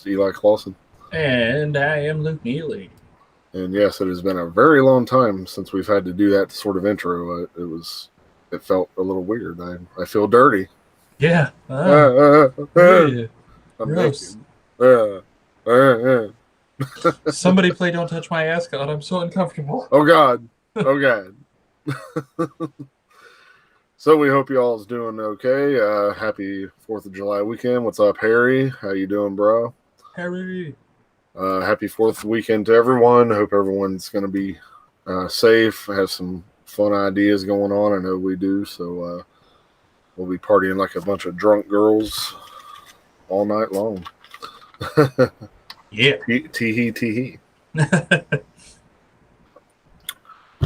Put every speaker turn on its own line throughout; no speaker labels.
host, Eli Clausen.
And I am Luke Neely.
And yes, it has been a very long time since we've had to do that sort of intro. It felt a little weird. I feel dirty.
Yeah.
I'm
Gross.
naked. Uh, uh.
Somebody play Don't Touch My Ascot. I'm so uncomfortable.
Oh God. Oh God. So we hope you all's doing okay. Happy 4th of July weekend. What's up, Harry? How you doing, bro?
Harry.
Happy 4th weekend to everyone. Hope everyone's going to be safe. Have some fun ideas going on. I know we do. So we'll be partying like a bunch of drunk girls all night long.
Yeah.
Tee-hee.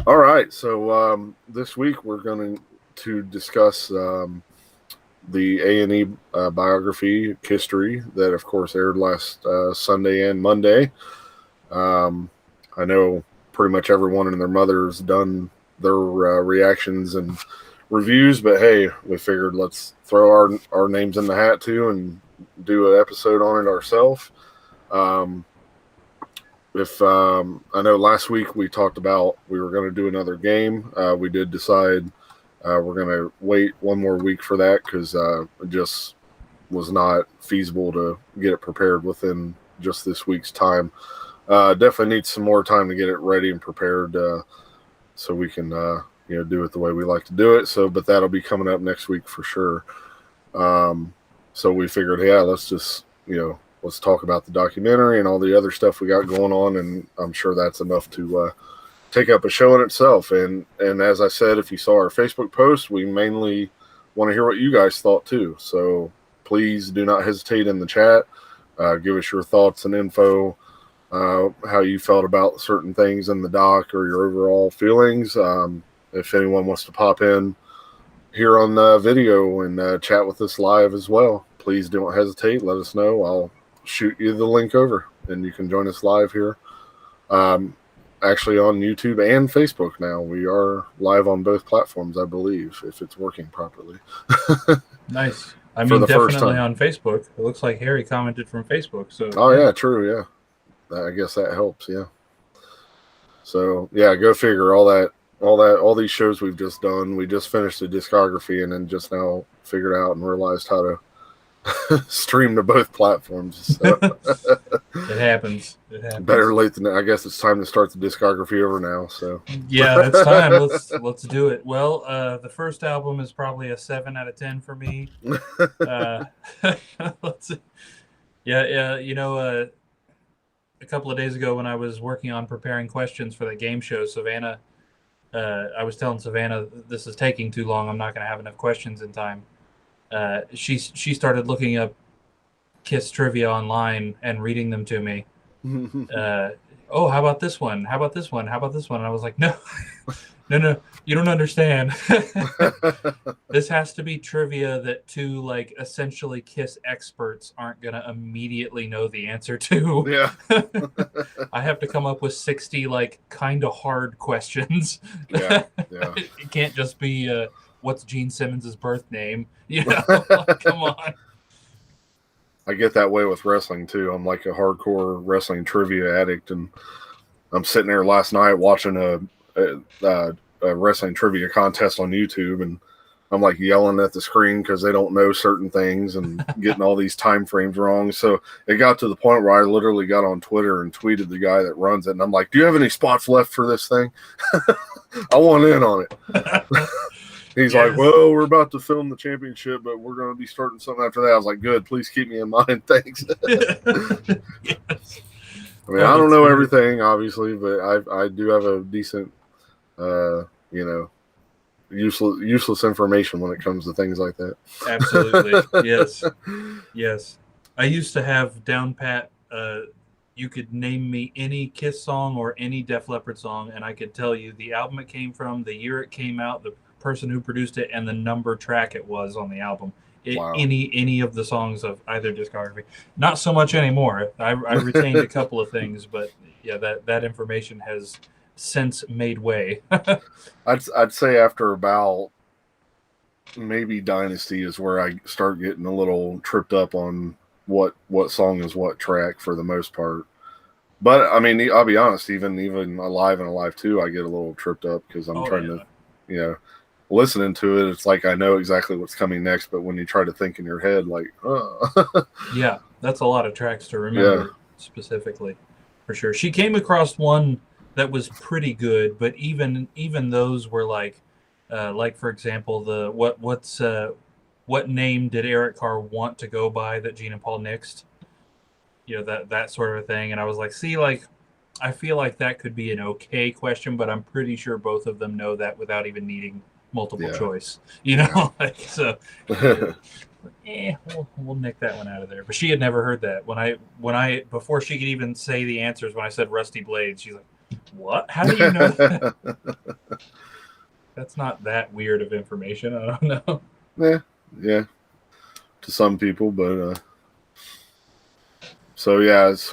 All right. So this week we're going to discuss the A&E biography, KISStory, that of course aired last Sunday and Monday. I know pretty much everyone and their mother's done their reactions and reviews, but hey, we figured let's throw our names in the hat too and do an episode on it ourselves. I know last week we talked about we were going to do another game. We did decide we're going to wait one more week for that because it just was not feasible to get it prepared within just this week's time. Definitely need some more time to get it ready and prepared so we can do it the way we like to do it. But that'll be coming up next week for sure. So we figured, yeah, let's just let's talk about the documentary and all the other stuff we got going on, and I'm sure that's enough to take up a show in itself. And as I said, if you saw our Facebook post, we mainly want to hear what you guys thought too. So please do not hesitate in the chat. Give us your thoughts and info, how you felt about certain things in the doc or your overall feelings. If anyone wants to pop in here on the video and chat with us live as well, please don't hesitate. Let us know. I'll shoot you the link over and you can join us live here. Actually on YouTube and Facebook now. We are live on both platforms, I believe, if it's working properly.
Nice. I mean, definitely on Facebook. It looks like Harry commented from Facebook. So.
Oh yeah, true. Yeah, I guess that helps. Yeah. So yeah, go figure. All these shows we've just done. We just finished the discography and then just now figured out and realized how to stream to both platforms. So.
It happens.
Better late than I guess it's time to start the discography over now. So
yeah, it's time. Let's do it. Well, the first album is probably a 7 out of 10 for me. Let's see. Yeah. A couple of days ago when I was working on preparing questions for the game show, Savannah, I was telling Savannah this is taking too long. I'm not going to have enough questions in time. She started looking up KISS trivia online and reading them to me. Oh, how about this one? How about this one? How about this one? And I was like, no, you don't understand. This has to be trivia that two like essentially KISS experts aren't gonna immediately know the answer to.
Yeah.
I have to come up with 60 like kind of hard questions.
Yeah.
It can't just be what's Gene Simmons' birth name? Come on.
I get that way with wrestling too. I'm like a hardcore wrestling trivia addict, and I'm sitting there last night watching a wrestling trivia contest on YouTube, and I'm like yelling at the screen because they don't know certain things and getting all these time frames wrong. So it got to the point where I literally got on Twitter and tweeted the guy that runs it, and I'm like, "Do you have any spots left for this thing? I want in on it." He's like, well, we're about to film the championship, but we're going to be starting something after that. I was like, good, please keep me in mind. Thanks.
Yes.
I mean, I don't know everything, obviously, but I do have a decent, useless information when it comes to things like that.
Absolutely. Yes. I used to have down pat, you could name me any KISS song or any Def Leppard song, and I could tell you the album it came from, the year it came out, the person who produced it, and the number track it was on the album. Wow. Any of the songs of either discography. Not so much anymore. I retained a couple of things, but yeah, that information has since made way.
I'd say after about maybe Dynasty is where I start getting a little tripped up on what song is what track for the most part. But I mean, I'll be honest. Even Alive and Alive 2, I get a little tripped up because I'm trying to, listening to it. It's like I know exactly what's coming next, but when you try to think in your head, like,
yeah, that's a lot of tracks to remember specifically, for sure. She came across one that was pretty good, but even those were like for example, the what name did Eric Carr want to go by that Gene and Paul nixed? That sort of a thing. And I was like, see, like, I feel like that could be an okay question, but I'm pretty sure both of them know that without even needing multiple choice. Like, so we'll nick that one out of there. But she had never heard that. When I before she could even say the answers, when I said Rusty Blades, she's like, "What? How do you know that?" That's not that weird of information. I don't
know. Yeah. To some people, but so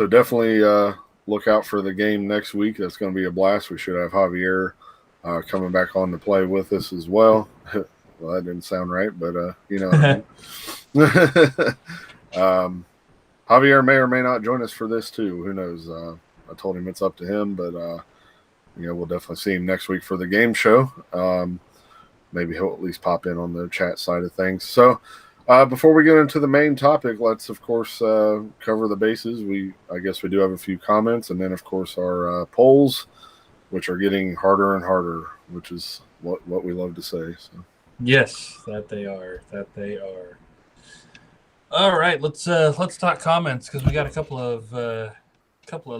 definitely look out for the game next week. That's going to be a blast. We should have Javier coming back on to play with us as well. Well, that didn't sound right, but Javier may or may not join us for this too. Who knows? I told him it's up to him, but we'll definitely see him next week for the game show. Maybe he'll at least pop in on the chat side of things. So before we get into the main topic, let's of course cover the bases. I guess we do have a few comments, and then of course our polls, which are getting harder and harder, which is what we love to say. So.
Yes, that they are. All right, let's talk comments because we got a couple of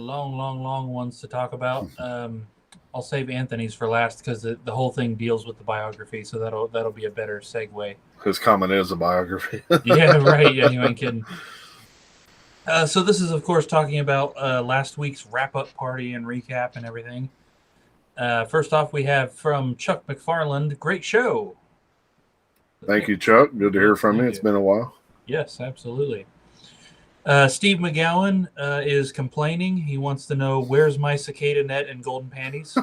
long ones to talk about. I'll save Anthony's for last because the whole thing deals with the biography, so that'll be a better segue.
His comment is a biography.
Yeah, right. Yeah, you ain't kidding. So this is, of course, talking about last week's wrap-up party and recap and everything. First off, we have from Chuck McFarland, great show.
Thank you, Chuck. Good to hear from you. It's been a while.
Yes, absolutely. Steve McGowan is complaining. He wants to know, where's my cicada net and golden panties?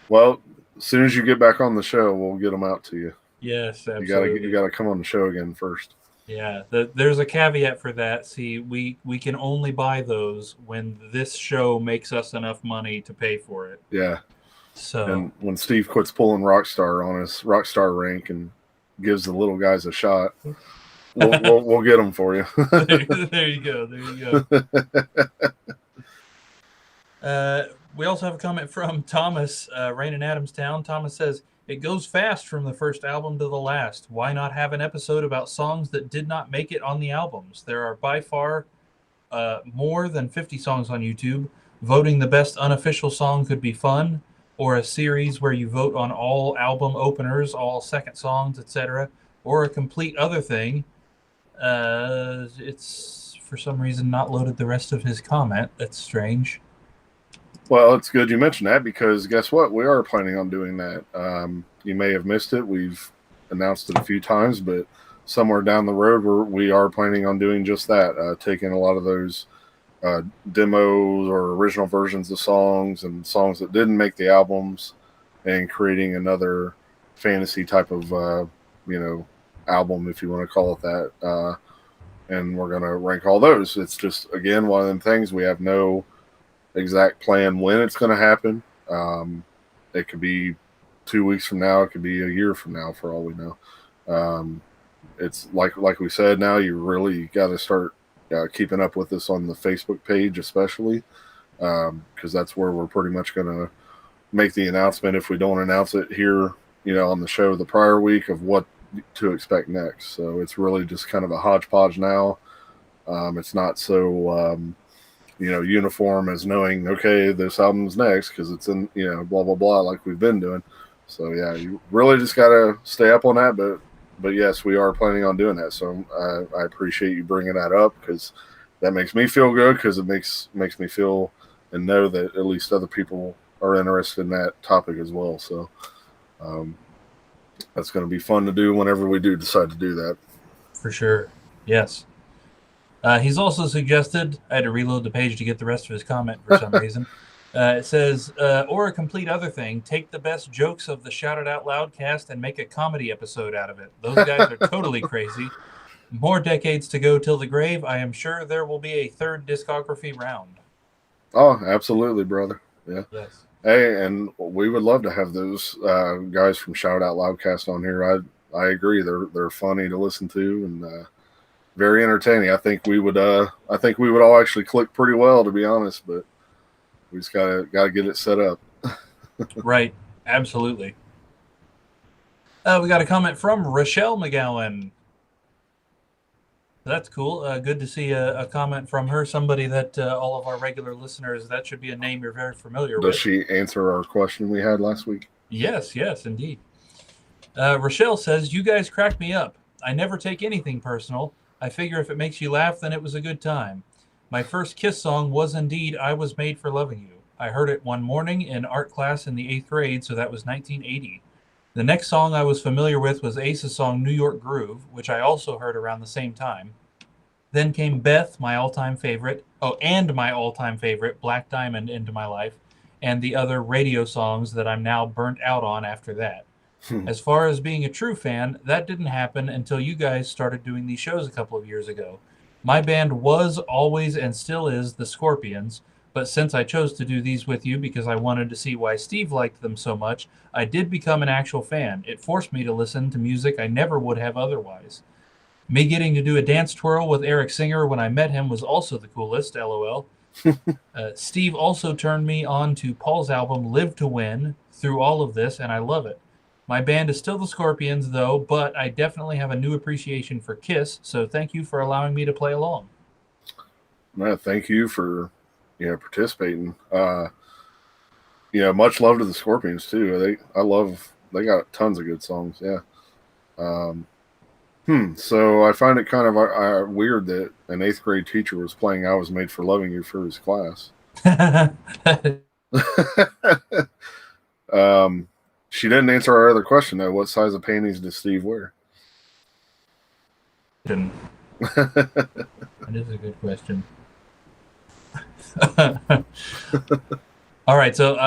Well, as soon as you get back on the show, we'll get them out to you.
Yes, absolutely.
You gotta come on the show again first.
Yeah, there's a caveat for that. See, we can only buy those when this show makes us enough money to pay for it.
Yeah.
So,
and when Steve quits pulling Rockstar on his Rockstar rank and gives the little guys a shot, we'll get them for you.
There you go. We also have a comment from Thomas, Rain in Adamstown. Thomas says, it goes fast from the first album to the last. Why not have an episode about songs that did not make it on the albums? There are by far more than 50 songs on YouTube. Voting the best unofficial song could be fun, or a series where you vote on all album openers, all second songs, etc., or a complete other thing. It's for some reason not loaded the rest of his comment. That's strange.
Well, it's good you mentioned that because guess what? We are planning on doing that. You may have missed it. We've announced it a few times, but somewhere down the road, we are planning on doing just that, taking a lot of those demos or original versions of songs and songs that didn't make the albums and creating another fantasy type of, album, if you want to call it that. And we're going to rank all those. It's just, again, one of them things. We have no exact plan when it's going to happen. It could be 2 weeks from now. It could be a year from now, for all we know. It's like we said. Now you really got to start keeping up with us on the Facebook page, especially because that's where we're pretty much going to make the announcement if we don't announce it here, on the show the prior week of what to expect next. So it's really just kind of a hodgepodge now. It's not so uniform as knowing, okay, this album's next because it's in, blah, blah, blah, like we've been doing. So, yeah, you really just got to stay up on that. But yes, we are planning on doing that. So I appreciate you bringing that up because that makes me feel good because it makes me feel and know that at least other people are interested in that topic as well. So that's going to be fun to do whenever we do decide to do that.
For sure. Yes. He's also suggested, I had to reload the page to get the rest of his comment for some reason. It says, or a complete other thing, take the best jokes of the Shout It Out Loud cast and make a comedy episode out of it. Those guys are totally crazy. More decades to go till the grave. I am sure there will be a third discography round.
Oh, absolutely, brother. Yeah.
Yes.
Hey, and we would love to have those guys from Shout Out Loudcast on here. I agree. They're funny to listen to and very entertaining. I think we would all actually click pretty well, to be honest. But we just gotta get it set up.
Right. Absolutely. We got a comment from Rochelle McGowan. That's cool. Good to see a comment from her. Somebody that all of our regular listeners, that should be a name you're very familiar
Does
with.
she answer our question we had last week?
Yes, yes, indeed. Rochelle says, "You guys crack me up. I never take anything personal. I figure if it makes you laugh, then it was a good time. My first Kiss song was indeed I Was Made for Loving You. I heard it one morning in art class in the 8th grade, so that was 1980. The next song I was familiar with was Ace's song New York Groove, which I also heard around the same time. Then came Beth, my all-time favorite. Oh, and my all-time favorite, Black Diamond, into my life, and the other radio songs that I'm now burnt out on after that. As far as being a true fan, that didn't happen until you guys started doing these shows a couple of years ago. My band was always and still is the Scorpions, but since I chose to do these with you because I wanted to see why Steve liked them so much, I did become an actual fan. It forced me to listen to music I never would have otherwise. Me getting to do a dance twirl with Eric Singer when I met him was also the coolest, lol. Steve also turned me on to Paul's album Live to Win through all of this, and I love it. My band is still the Scorpions, though, but I definitely have a new appreciation for Kiss, so thank you for allowing me to play along.
No, thank you for participating. Much love to the Scorpions too. They got tons of good songs. Yeah. Um, So I find it kind of weird that an 8th grade teacher was playing "I Was Made for Loving You" for his class. um, she didn't answer our other question though. What size of panties does Steve wear?
That is a good question. All right, so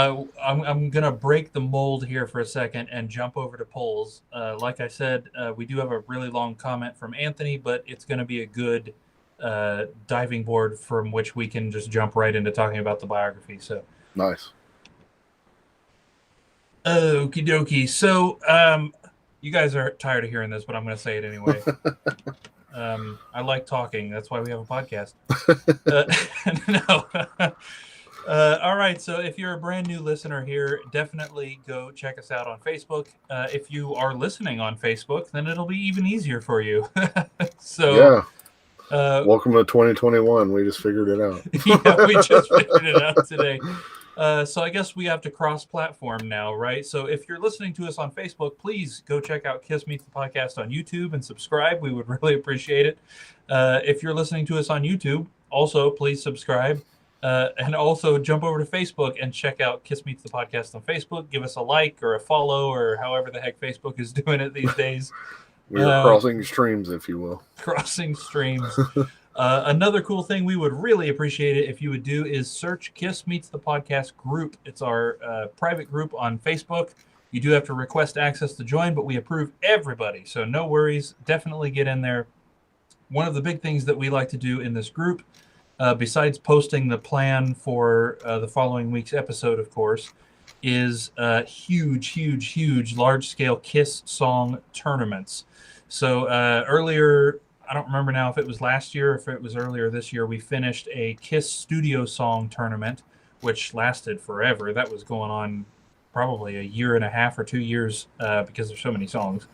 I'm going to break the mold here for a second and jump over to polls. Like I said, we do have a really long comment from Anthony, but it's going to be a good diving board from which we can just jump right into talking about the biography. So
Nice.
okie dokie. So you guys are tired of hearing this, but I'm going to say it anyway. I like talking. That's why we have a podcast. No. All right, so if you're a brand new listener here, definitely go check us out on Facebook. If you are listening on Facebook, then it'll be even easier for you. So,
yeah. Welcome to 2021. We just figured it out.
Yeah, we just figured it out today. So I guess we have to cross-platform now, right? So if you're listening to us on Facebook, please go check out Kiss Meets the Podcast on YouTube and subscribe. We would really appreciate it. If you're listening to us on YouTube, also please subscribe. And also jump over to Facebook and check out Kiss Meets the Podcast on Facebook. Give us a like or a follow or however the heck Facebook is doing it these days.
We are crossing streams, if you will.
Crossing streams. Another cool thing we would really appreciate it if you would do is search Kiss Meets the Podcast group. It's our private group on Facebook. You do have to request access to join, but we approve everybody. So no worries. Definitely get in there. One of the big things that we like to do in this group, besides posting the plan for the following week's episode, of course, is huge, large-scale Kiss song tournaments. So earlier, I don't remember now if it was last year or if it was earlier this year, we finished a Kiss studio song tournament, which lasted forever. That was going on probably a year and a half or 2 years because there's so many songs.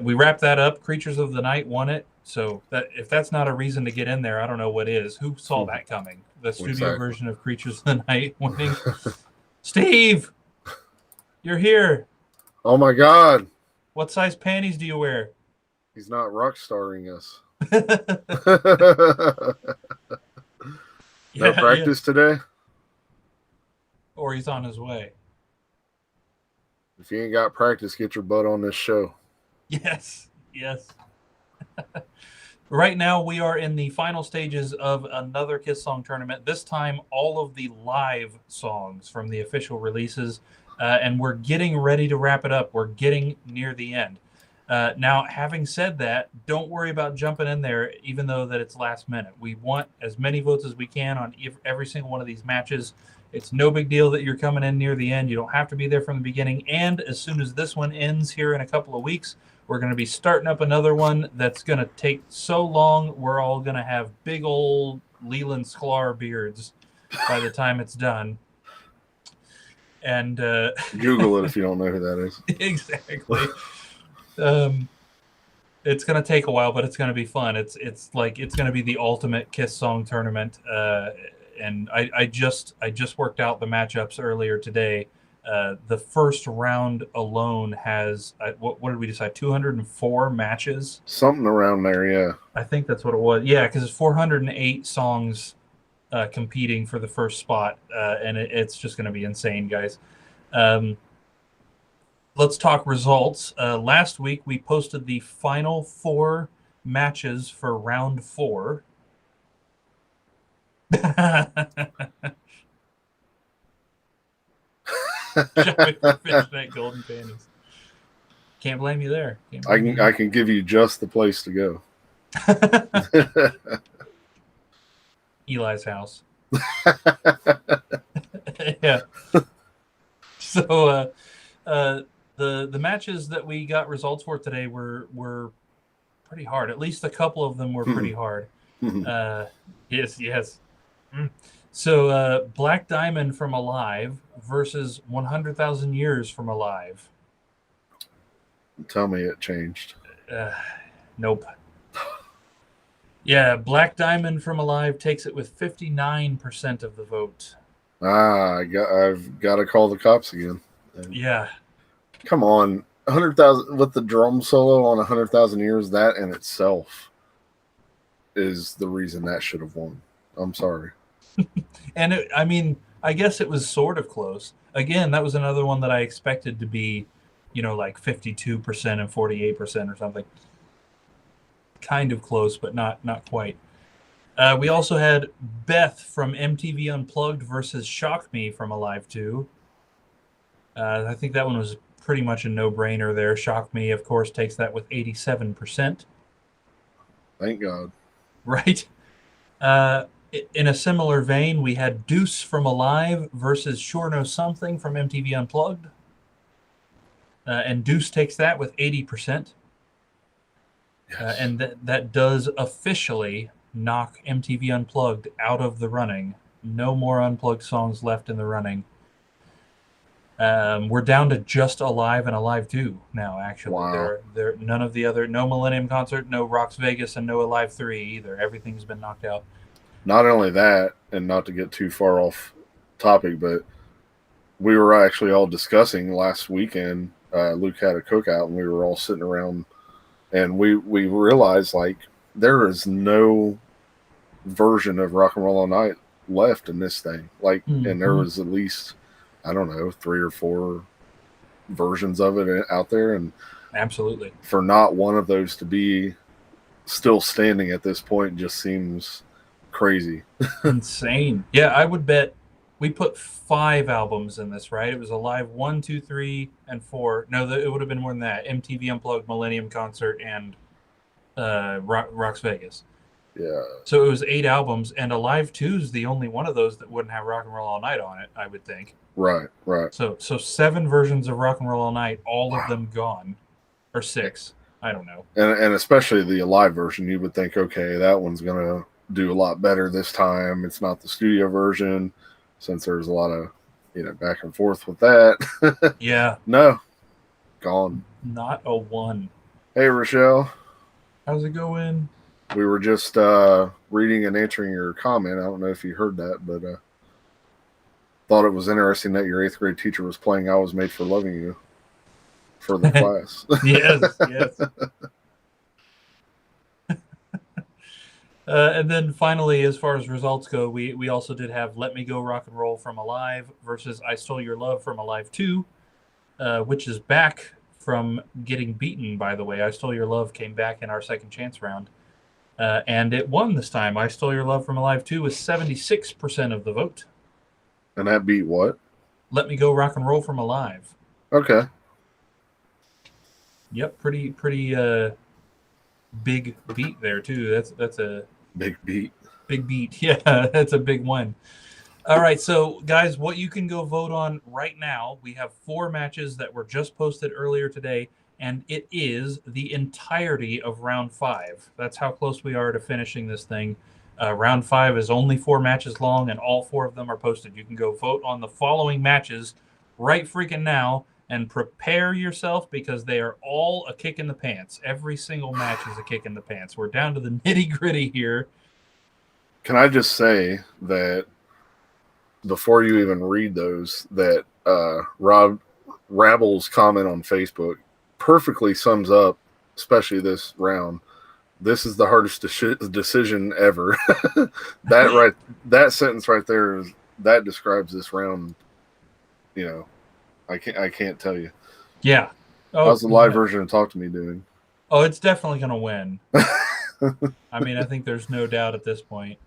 We wrapped that up. Creatures of the Night won it. So if that's not a reason to get in there, I don't know what is. Who saw that coming? The studio version of Creatures of the Night winning. Steve, you're here.
Oh my God!
What size panties do you wear?
He's not rock starring us. No practice today?
Or he's on his way.
If you ain't got practice, get your butt on this show.
Yes. Right now, we are in the final stages of another Kiss song tournament. This time, all of the live songs from the official releases, and we're getting ready to wrap it up. We're getting near the end. Now, having said that, don't worry about jumping in there, even though that it's last minute. We want as many votes as we can on every single one of these matches. It's no big deal that you're coming in near the end. You don't have to be there from the beginning. And as soon as this one ends here in a couple of weeks, we're going to be starting up another one that's going to take so long, we're all going to have big old Leland Sklar beards by the time it's done. And
Google it if you don't know who that is.
Exactly. It's going to take a while, but it's going to be fun. It's going to be the ultimate Kiss song tournament. And I just worked out the matchups earlier today. The first round alone has what did we decide? 204 matches.
Something around there, yeah.
I think that's what it was. Yeah, because it's 408 songs competing for the first spot, and it's just going to be insane, guys. Let's talk results. Last week, we posted the final 4 matches for round 4. Shopping for fishnet golden panties. Can't blame you there.
I can give you just the place to go.
Eli's house. Yeah. So the matches that we got results for today were pretty hard. At least a couple of them were pretty hard. Yes. So Black Diamond from Alive versus 100,000 Years from Alive.
Tell me it changed.
Nope. Yeah, Black Diamond from Alive takes it with 59% of the vote.
I've got to call the cops again.
Yeah.
Come on. 100,000 with the drum solo on 100,000 Years, that in itself is the reason that should have won. I'm sorry.
And I guess it was sort of close. Again, that was another one that I expected to be, like 52% and 48% or something. Kind of close, but not quite. We also had Beth from MTV Unplugged versus Shock Me from Alive 2. I think that one was pretty much a no-brainer there. Shock Me, of course, takes that with 87%.
Thank God.
Right. In a similar vein, we had Deuce from Alive versus Sure Know Something from MTV Unplugged. And Deuce takes that with 80%. Yes. And that does officially knock MTV Unplugged out of the running. No more Unplugged songs left in the running. We're down to just Alive and Alive 2 now, actually.
Wow.
There none of the other, no Millennium Concert, no Rocks Vegas, and no Alive 3 either. Everything's been knocked out.
Not only that, and not to get too far off topic, but we were actually all discussing last weekend. Luke had a cookout, and we were all sitting around, and we realized, like, there is no version of Rock and Roll All Night left in this thing. Like, and there was at least, I don't know, 3 or 4 versions of it out there. And
absolutely,
for not one of those to be still standing at this point just seems crazy.
Insane. Yeah, I would bet we put 5 albums in this, right? It was Alive 1, 2, 3, and 4. No, it would have been more than that. MTV Unplugged, Millennium Concert, and Rocks Vegas.
Yeah.
So it was 8 albums, and Alive 2 is the only one of those that wouldn't have Rock and Roll All Night on it, I would think.
Right.
So 7 versions of Rock and Roll All Night, all of them gone. Or 6. I don't know. And
especially the Alive version, you would think, okay, that one's going to do a lot better this time. It's not the studio version, since there's a lot of, back and forth with that.
Yeah.
No. Gone.
Not a 1.
Hey, Rochelle.
How's it going?
We were just reading and answering your comment. I don't know if you heard that, but thought it was interesting that your 8th grade teacher was playing I Was Made for Loving You for the class.
Yes. And then finally, as far as results go, we also did have Let Me Go Rock and Roll from Alive versus I Stole Your Love from Alive 2, which is back from getting beaten, by the way. I Stole Your Love came back in our second chance round. And it won this time. I Stole Your Love from Alive 2 with 76% of the vote.
And that beat what?
Let Me Go Rock and Roll from Alive.
Okay.
Yep, pretty big beat there too. That's a
Big beat.
big beat. Yeah, that's a big one. All right, so guys, what you can go vote on right now, we have 4 matches that were just posted earlier today, and it is the entirety of round 5. That's how close we are to finishing this thing. Round 5 is only 4 matches long, and all 4 of them are posted. You can go vote on the following matches right freaking now, and prepare yourself because they are all a kick in the pants. Every single match is a kick in the pants. We're down to the nitty gritty here.
Can I just say that before you even read those, that Rob Rabble's comment on Facebook perfectly sums up, especially this round. This is the hardest decision ever. That sentence right there that describes this round. You know, I can't tell you.
Yeah.
How's the live version of Talk to Me doing?
Oh, it's definitely going to win. I mean, I think there's no doubt at this point.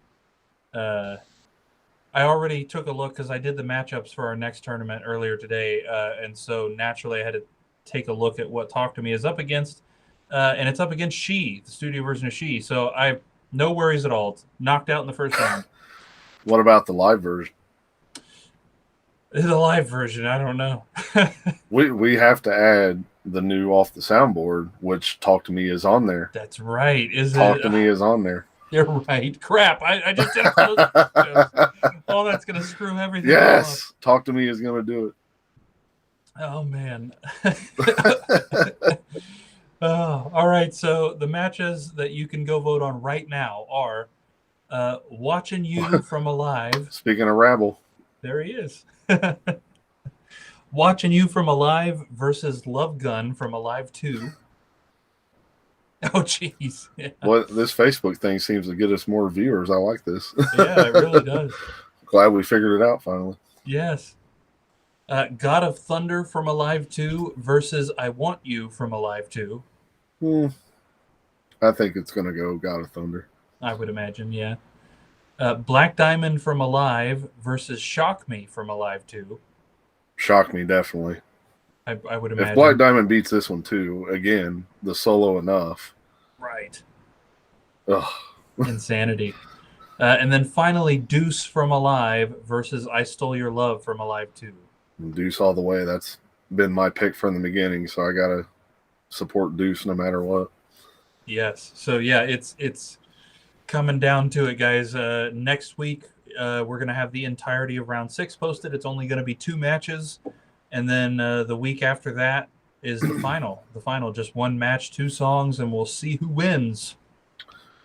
I already took a look because I did the matchups for our next tournament earlier today, and so naturally I had to take a look at what Talk to Me is up against, and it's up against She, the studio version of She. So I have no worries at all. It's knocked out in the first round.
What about the live version?
The live version, I don't know.
we have to add the new Off the Soundboard, which Talk to Me is on there.
That's right.
Talk to Me is on there.
You're right. Crap. I just did oh, that's going to screw everything
Yes. Up. Talk to Me is going to do it.
Oh, man. Oh, all right. So the matches that you can go vote on right now are Watching You from Alive.
Speaking of Rabble.
There he is. Watching You from Alive versus Love Gun from Alive 2. Oh, jeez. Yeah.
Well, this Facebook thing seems to get us more viewers. I like this.
Yeah, it really does.
Glad we figured it out finally.
Yes. God of Thunder from Alive 2 versus I Want You from Alive 2.
I think it's going to go God of Thunder.
I would imagine, yeah. Black Diamond from Alive versus Shock Me from Alive 2.
Shock Me, definitely.
I would imagine.
If Black Diamond beats this one too, again, the solo enough.
Right.
Ugh.
Insanity. And then finally, Deuce from Alive versus I Stole Your Love from Alive 2.
Deuce all the way. That's been my pick from the beginning, so I got to support Deuce no matter what.
Yes. So, yeah, it's coming down to it, guys. Next week, we're going to have the entirety of round 6 posted. It's only going to be 2 matches. And then the week after that is the final. The final, just 1 match, 2 songs, and we'll see who wins.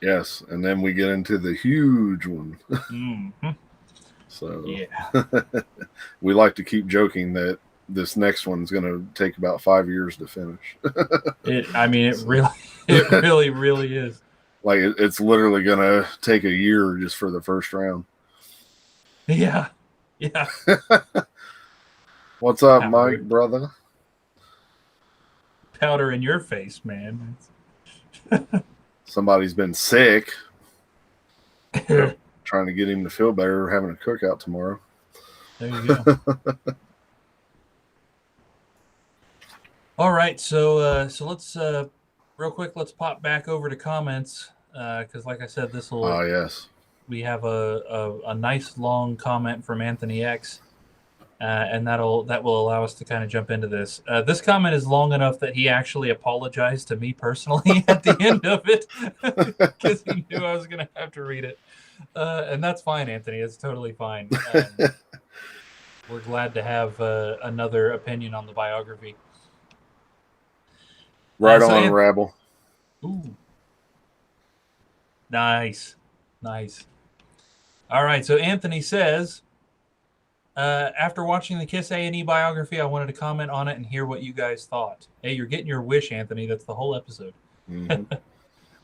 Yes, and then we get into the huge one.
Mm-hmm.
So
yeah,
we like to keep joking that this next one's going to take about 5 years to finish.
It really is.
Like it's literally going to take a year just for the first round.
Yeah, yeah.
What's up, Mike, brother?
Powder in your face, man.
Somebody's been sick. Trying to get him to feel better. Having a cookout tomorrow.
There you go. All right, so let's real quick. Let's pop back over to comments because, like I said, this will.
Oh yes.
We have a nice long comment from Anthony X. And that will allow us to kind of jump into this. This comment is long enough that he actually apologized to me personally at the end of it because he knew I was going to have to read it. And that's fine, Anthony. It's totally fine. We're glad to have another opinion on the biography.
Right on, Rabble.
Ooh. Nice. All right, so Anthony says... after watching the Kiss A&E biography, I wanted to comment on it and hear what you guys thought. Hey, you're getting your wish, Anthony. That's the whole episode. Mm-hmm.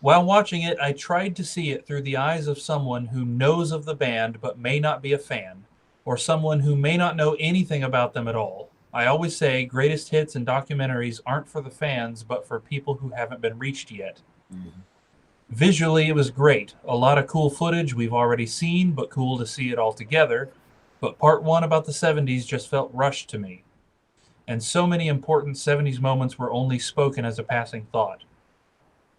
While watching it, I tried to see it through the eyes of someone who knows of the band but may not be a fan, or someone who may not know anything about them at all. I always say greatest hits and documentaries aren't for the fans, but for people who haven't been reached yet. Mm-hmm. Visually, it was great. A lot of cool footage we've already seen, but cool to see it all together. But part 1 about the 70s just felt rushed to me. and so many important 70s moments were only spoken as a passing thought.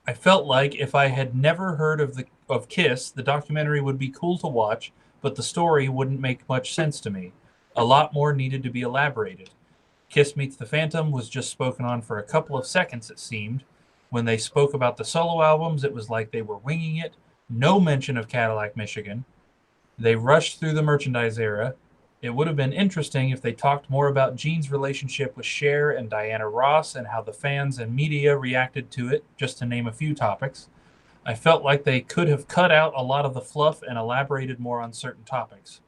I felt like if I had never heard of Kiss, the documentary would be cool to watch, but the story wouldn't make much sense to me. A lot more needed to be elaborated. Kiss Meets the Phantom was just spoken on for a couple of seconds, it seemed. When they spoke about the solo albums, it was like they were winging it. No mention of Cadillac, Michigan. They rushed through the merchandise era. It would have been interesting if they talked more about Gene's relationship with Cher and Diana Ross and how the fans and media reacted to it, just to name a few topics. I felt like they could have cut out a lot of the fluff and elaborated more on certain topics.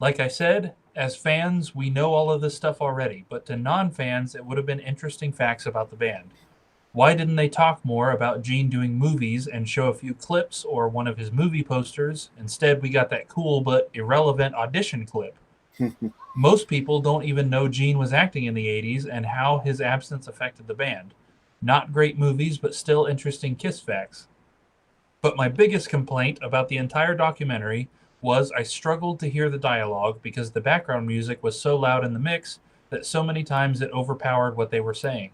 Like I said, as fans, we know all of this stuff already, but to non fans, it would have been interesting facts about the band. Why didn't they talk more about Gene doing movies and show a few clips or one of his movie posters? Instead, we got that cool but irrelevant audition clip. Most people don't even know Gene was acting in the 80s and how his absence affected the band. Not great movies, but still interesting Kiss facts. But my biggest complaint about the entire documentary was I struggled to hear the dialogue because the background music was so loud in the mix that so many times it overpowered what they were saying.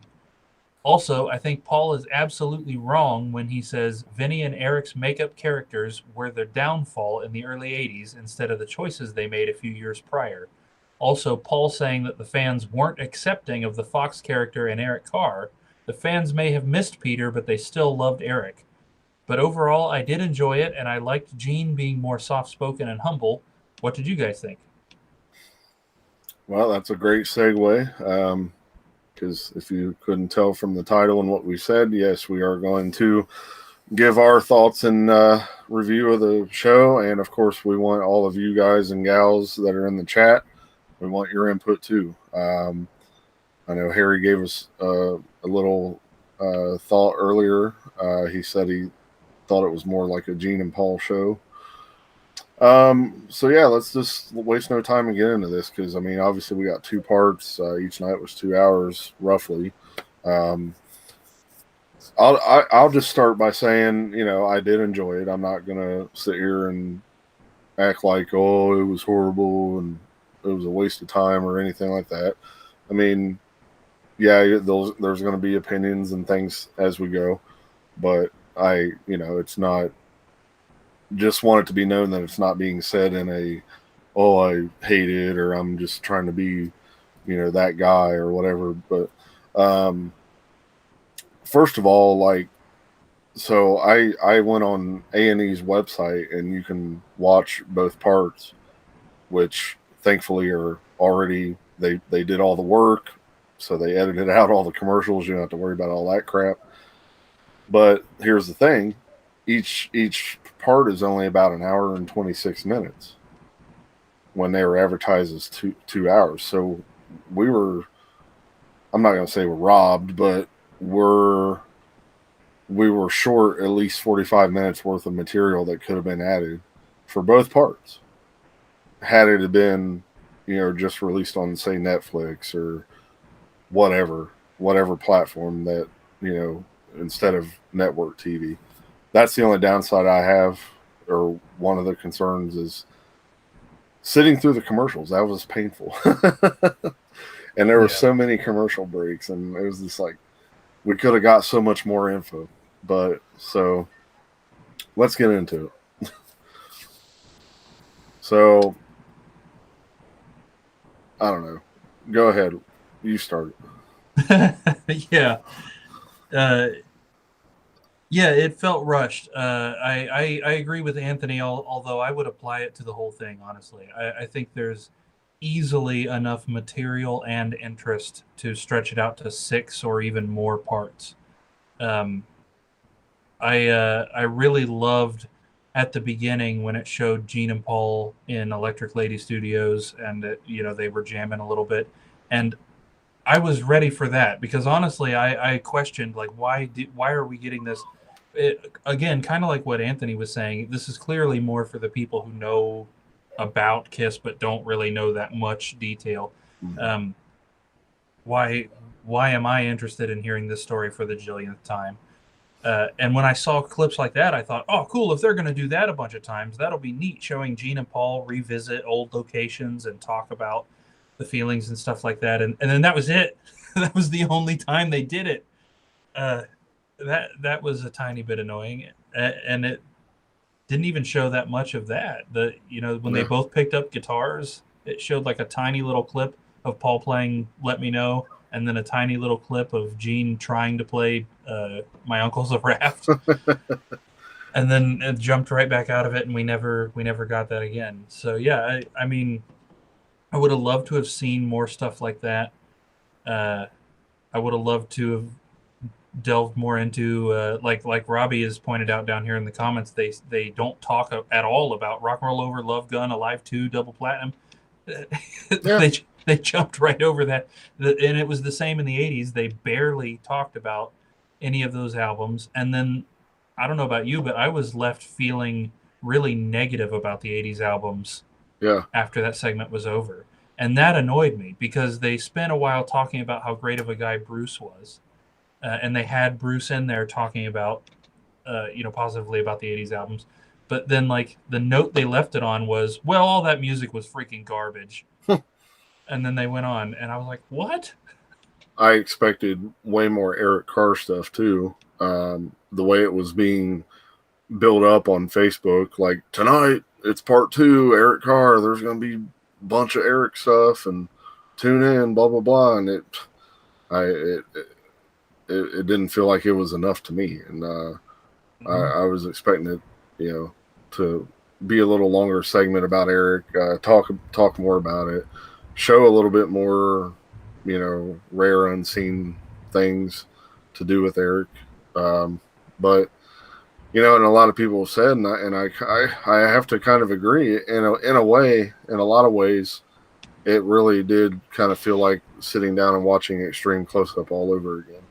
Also, I think Paul is absolutely wrong when he says Vinny and Eric's makeup characters were their downfall in the early 80s instead of the choices they made a few years prior. Also, Paul saying that the fans weren't accepting of the Fox character and Eric Carr. The fans may have missed Peter, but they still loved Eric. But overall, I did enjoy it, and I liked Gene being more soft spoken and humble. What did you guys think?
Well, that's a great segue. Because if you couldn't tell from the title and what we said, yes, we are going to give our thoughts and review of the show. And of course, we want all of you guys and gals that are in the chat. We want your input too. I know Harry gave us a little thought earlier. He said he thought it was more like a Gene and Paul show. So yeah, let's just waste no time and get into this because I mean, obviously we got two parts. Each night was 2 hours roughly. Um, I'll just start by saying, you know, I did enjoy it. I'm not gonna sit here and act like, oh, it was horrible and it was a waste of time or anything like that. I mean, yeah, there's going to be opinions and things as we go, but it's not, just want it to be known that it's not being said in a, oh, I hate it or I'm just trying to be, that guy or whatever. But first of all, like, so I went on A&E's website and you can watch both parts, which thankfully are already, they did all the work. So they edited out all the commercials. You don't have to worry about all that crap. But here's the thing. Each part is only about an hour and 26 minutes when they were advertised as two hours. So we were, I'm not going to say we're robbed, but we were short at least 45 minutes worth of material that could have been added for both parts. Had it been, just released on, say, Netflix or whatever platform that, instead of network TV. That's the only downside I have, or one of the concerns is sitting through the commercials. That was painful. And there were so many commercial breaks, and it was just like, we could have got so much more info. But so let's get into it. So I don't know. Go ahead. You start
it. Yeah. Yeah, it felt rushed. I agree with Anthony, although I would apply it to the whole thing, honestly. I think there's easily enough material and interest to stretch it out to 6 or even more parts. I really loved at the beginning when it showed Gene and Paul in Electric Lady Studios and they were jamming a little bit, and I was ready for that because honestly I questioned like why are we getting this. Again, kind of like what Anthony was saying, this is clearly more for the people who know about Kiss but don't really know that much detail. Why am I interested in hearing this story for the jillionth time? And when I saw clips like that, I thought, oh, cool, if they're going to do that a bunch of times, that'll be neat, showing Gene and Paul revisit old locations and talk about the feelings and stuff like that, and then that was it. That was the only time they did it. Uh, that was a tiny bit annoying, and it didn't even show that much of that. When they
Yeah.
both picked up guitars, it showed like a tiny little clip of Paul playing "Let Me Know," and then a tiny little clip of Gene trying to play "My Uncle's a Raft," and then it jumped right back out of it, and we never got that again. So yeah, I mean, I would have loved to have seen more stuff like that. Uh, I would have loved to have delved more into like Robbie has pointed out down here in the comments. They don't talk at all about Rock and Roll Over, Love Gun, Alive 2, Double Platinum.
Yeah.
They jumped right over that, and it was the same in the '80s. They barely talked about any of those albums, and then I don't know about you, but I was left feeling really negative about the '80s albums
Yeah.
after that segment was over. And that annoyed me because they spent a while talking about how great of a guy Bruce was. And they had Bruce in there talking about, positively about the 80s albums. But then, like, the note they left it on was, well, all that music was freaking garbage. And then they went on, and I was like, what?
I expected way more Eric Carr stuff too. The way it was being built up on Facebook, like tonight it's part 2, Eric Carr. There's going to be a bunch of Eric stuff, and tune in, blah blah blah. And it didn't feel like it was enough to me, and I was expecting it, to be a little longer segment about Eric, talk more about it, show a little bit more, rare unseen things to do with Eric. But and a lot of people have said, and I have to kind of agree in a way, in a lot of ways, it really did kind of feel like sitting down and watching Extreme Close Up all over again.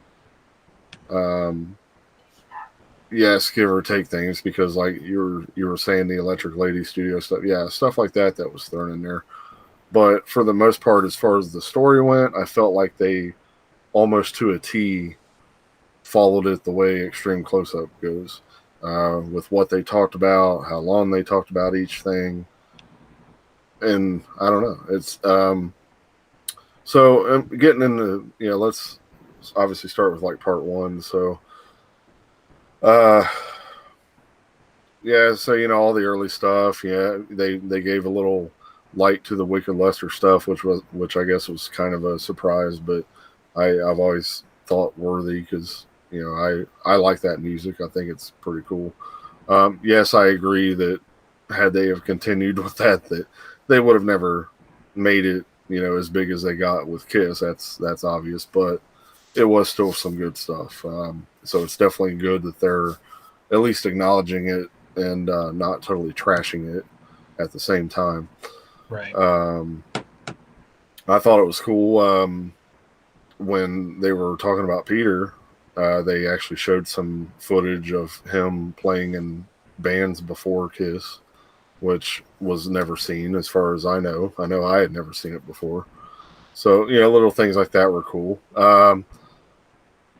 Yes, give or take things, because like you were saying, the Electric Lady Studio stuff, yeah, stuff like that was thrown in there. But for the most part, as far as the story went, I felt like they almost to a T followed it the way Extreme Close Up goes, with what they talked about, how long they talked about each thing, and I don't know. It's so getting into, let's obviously start with like part 1. So yeah, so all the early stuff, yeah, they gave a little light to the Wicked Lester stuff, which I guess was kind of a surprise, but I've always thought worthy, because I like that music. I think it's pretty cool. Yes, I agree that had they have continued with that they would have never made it, as big as they got with Kiss. That's obvious, but it was still some good stuff. So it's definitely good that they're at least acknowledging it and not totally trashing it at the same time.
Right.
I thought it was cool when they were talking about Peter. They actually showed some footage of him playing in bands before Kiss, which was never seen as far as I know. I know I had never seen it before. So, little things like that were cool.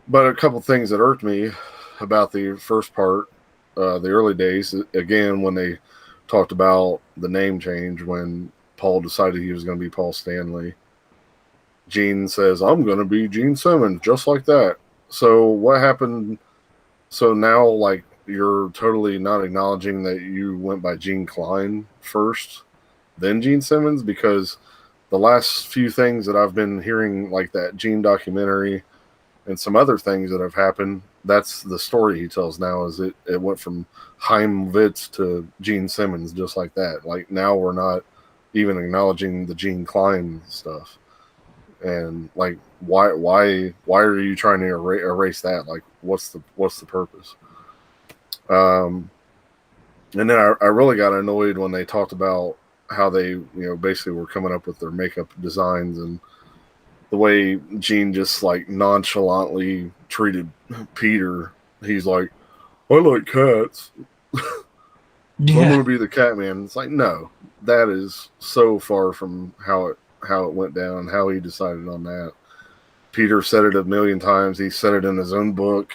But a couple things that irked me about the first part, the early days, again, when they talked about the name change, when Paul decided he was going to be Paul Stanley, Gene says, I'm going to be Gene Simmons, just like that. So what happened? So now, like, you're totally not acknowledging that you went by Gene Klein first, then Gene Simmons? Because the last few things that I've been hearing, like that Gene documentary and some other things that have happened, that's the story he tells now, is it went from Chaim Witz to Gene Simmons, just like that. Like, now we're not even acknowledging the Gene Klein stuff. And like, why are you trying to erase that? Like, what's the purpose? And then I really got annoyed when they talked about how they, basically were coming up with their makeup designs, and the way Gene just like nonchalantly treated Peter. He's like, I like cats.
Yeah.
I'm going to be the cat man. It's like, no, that is so far from how it went down, how he decided on that. Peter said it a million times. He said it in his own book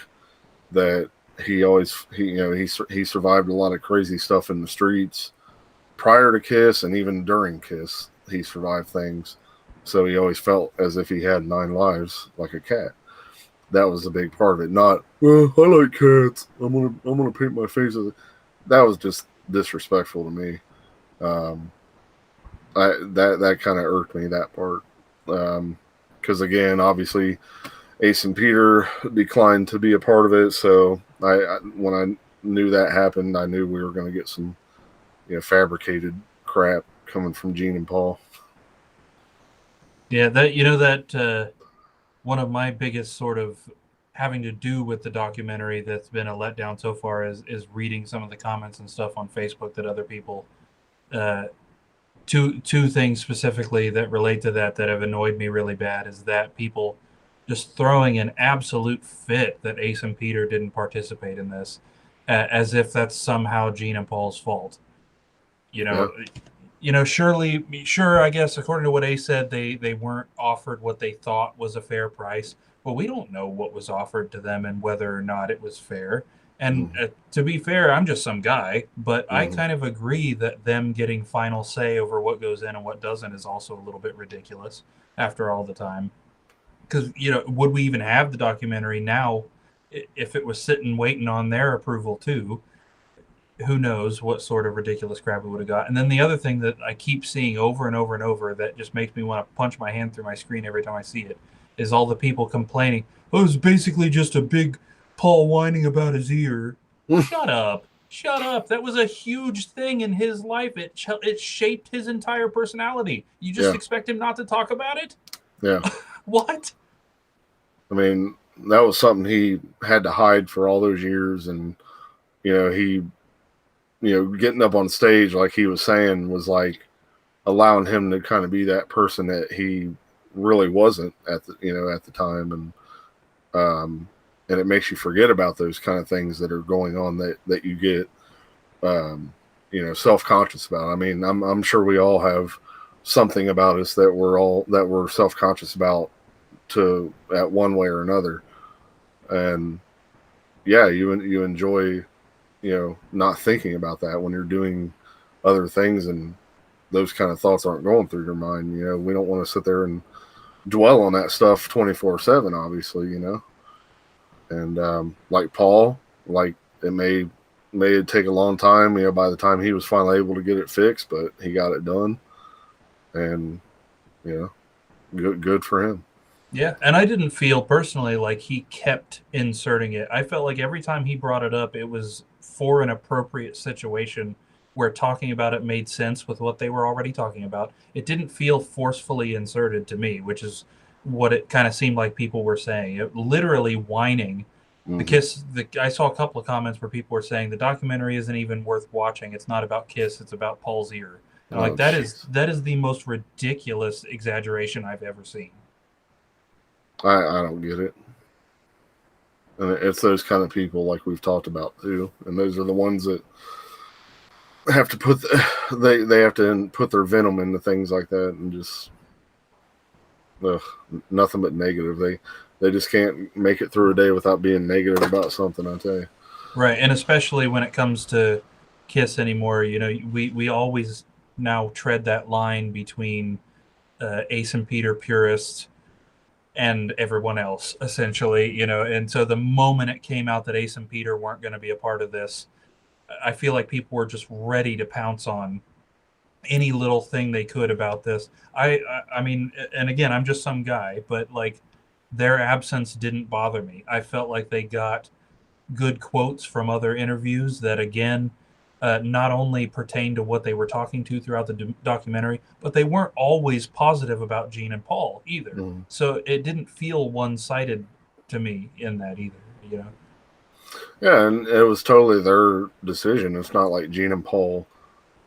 that he survived a lot of crazy stuff in the streets prior to Kiss, and even during Kiss, he survived things. So he always felt as if he had 9 lives, like a cat. That was a big part of it. Not, well, I like cats. I'm gonna paint my face as. That was just disrespectful to me. Um, that kind of irked me, that part. Because again, obviously, Ace and Peter declined to be a part of it. So when I knew that happened, I knew we were going to get some fabricated crap coming from Gene and Paul.
Yeah, that one of my biggest sort of having to do with the documentary that's been a letdown so far is reading some of the comments and stuff on Facebook that other people uh, two things specifically that relate to that have annoyed me really bad is that people just throwing an absolute fit that Ace and Peter didn't participate in this, as if that's somehow Gene and Paul's fault. You
Yeah.
know, sure, I guess according to what Ace said, they weren't offered what they thought was a fair price. Well, we don't know what was offered to them and whether or not it was fair. And
Mm-hmm.
to be fair, I'm just some guy, but I
Mm-hmm.
kind of agree that them getting final say over what goes in and what doesn't is also a little bit ridiculous after all the time. Because, would we even have the documentary now if it was sitting waiting on their approval too? Who knows what sort of ridiculous crap we would have got. And then the other thing that I keep seeing over and over and over that just makes me want to punch my hand through my screen every time I see it is all the people complaining, oh, it was basically just a big Paul whining about his ear. Shut up. Shut up. That was a huge thing in his life. It shaped his entire personality. You just
Yeah.
expect him not to talk about it?
Yeah.
What?
I mean, that was something he had to hide for all those years, and he, getting up on stage like he was saying was like allowing him to kind of be that person that he really wasn't at the time, um, and it makes you forget about those kind of things that are going on that you get self conscious about. I mean, I'm sure we all have something about us that we're self conscious about to at one way or another, and yeah, you enjoy not thinking about that when you're doing other things and those kind of thoughts aren't going through your mind. We don't want to sit there and dwell on that stuff 24/7, obviously. And like Paul, like it may take a long time. By the time he was finally able to get it fixed, but he got it done, and you good for him.
Yeah, and I didn't feel personally like he kept inserting it. I felt like every time he brought it up, it was for an appropriate situation where talking about it made sense with what they were already talking about. It didn't feel forcefully inserted to me, which is what it kind of seemed like people were saying. It literally whining.
Mm-hmm.
I saw a couple of comments where people were saying the documentary isn't even worth watching. It's not about Kiss, it's about Paul's ear. And I'm like
Oh,
that is
jeez.
that is the most ridiculous exaggeration I've ever seen.
I don't get it. And it's those kind of people like we've talked about too, and those are the ones that have to they have to put their venom into things like that, and just ugh, nothing but negative. They just can't make it through a day without being negative about something. I tell you.
Right, and especially when it comes to Kiss anymore, we always now tread that line between Ace and Peter purists and everyone else, essentially, And so the moment it came out that Ace and Peter weren't going to be a part of this, I feel like people were just ready to pounce on any little thing they could about this. I mean, and again, I'm just some guy, but like their absence didn't bother me. I felt like they got good quotes from other interviews that again not only pertain to what they were talking to throughout the documentary, but they weren't always positive about Gene and Paul either.
Mm.
So it didn't feel one-sided to me in that either.
Yeah, and it was totally their decision. It's not like Gene and Paul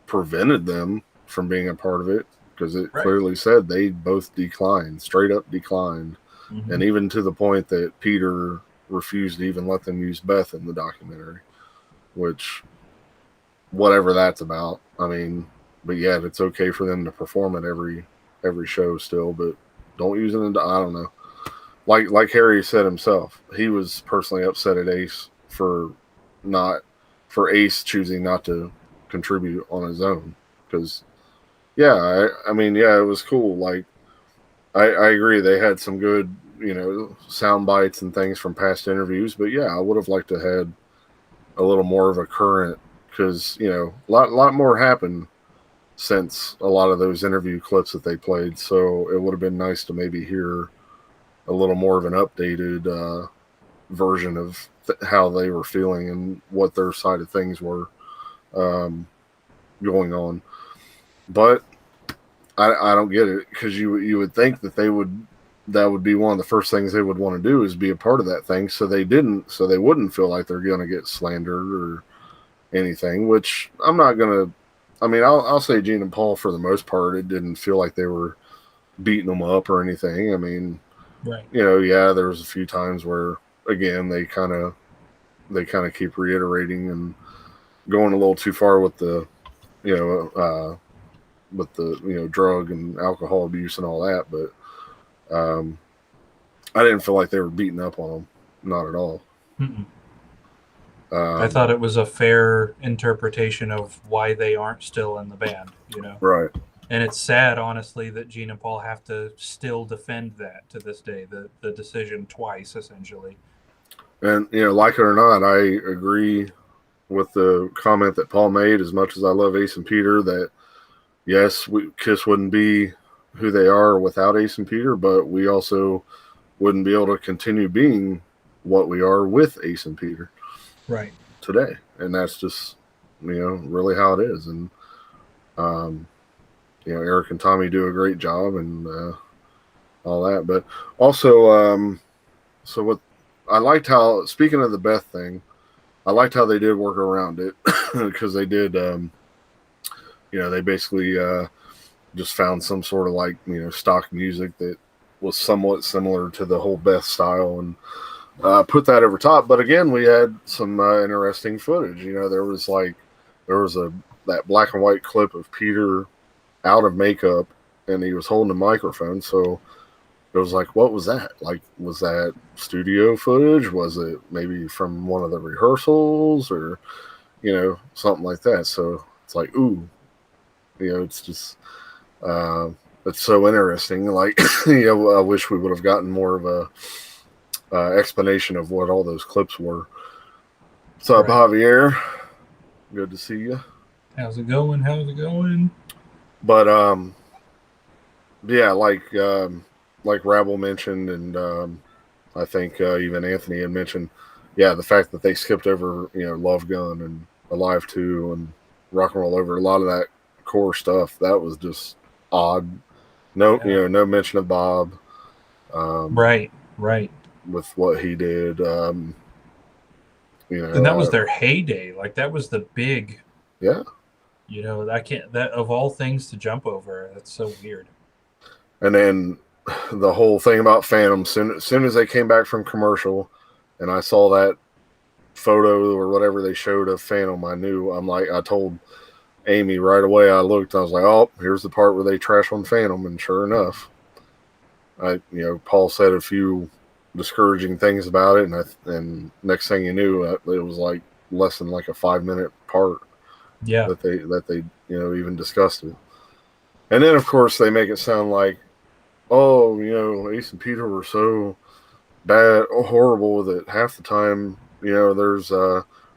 prevented them from being a part of it, because it
Right.
clearly said they both declined, straight up declined,
Mm-hmm.
and even to the point that Peter refused to even let them use Beth in the documentary, which whatever that's about. I mean, but yeah, it's okay for them to perform at every show still, but don't use it in. I don't know. Like Harry said himself, he was personally upset at Ace not for Ace choosing not to contribute on his own, because yeah, I mean, yeah, it was cool. Like I agree. They had some good, sound bites and things from past interviews. But yeah, I would have liked to had a little more of a current because lot more happened since a lot of those interview clips that they played. So it would have been nice to maybe hear a little more of an updated version of how they were feeling and what their side of things were um, going on. But I don't get it because you would think that that would be one of the first things they would want to do is be a part of that thing. So they didn't. So they wouldn't feel like they're going to get slandered or anything. Which I'm not going to. I mean, I'll say Gene and Paul for the most part. It didn't feel like they were beating them up or anything. I mean,
Right.
yeah, there was a few times where again they kind of keep reiterating and going a little too far with the you know with the drug and alcohol abuse and all that, but I didn't feel like they were beating up on them, not at all.
Mm-mm. I
Um,
thought it was a fair interpretation of why they aren't still in the band, you know.
right,
And it's sad, honestly, that Gene and Paul have to still defend that to this day, the decision twice, essentially.
and like it or not, I agree with the comment that Paul made. As much as I love Ace and Peter, that yes, Kiss wouldn't be who they are without Ace and Peter, but we also wouldn't be able to continue being what we are with Ace and Peter
Right.
today, and that's just really how it is. And um, Eric and Tommy do a great job and all that. But also, so what I liked how, speaking of the Beth thing, I liked how they did work around it because they did, they basically just found some sort of like stock music that was somewhat similar to the whole Beth style and put that over top. But again, we had some interesting footage. There was a that black and white clip of Peter out of makeup and he was holding a microphone. So it was like, what was that? Like, was that studio footage? Was it maybe from one of the rehearsals or something like that? So it's like, ooh, it's just it's so interesting. Like, I wish we would have gotten more of a explanation of what all those clips were. What's up,
Right.
Javier? Good to see you.
How's it going? How's it going?
But yeah, like Rabble mentioned, and I think even Anthony had mentioned, yeah, the fact that they skipped over Love Gun and Alive 2 and Rock and Roll Over, a lot of that core stuff that was just odd. No,
Yeah.
no mention of Bob.
Right. Right.
With what he did.
And that was their heyday. Like that was the big,
Yeah.
I can't, that of all things to jump over. That's so weird.
And then the whole thing about Phantom, soon as they came back from commercial and I saw that photo or whatever they showed of Phantom, I told Amy right away. I looked, I was like, oh, here's the part where they trash on Phantom. And sure enough, Paul said a few discouraging things about it. And next thing you knew, it was like less than like a 5-minute part
Yeah.
that they even discussed it. And then of course they make it sound like, oh, Ace and Peter were so bad, horrible that half the time, there's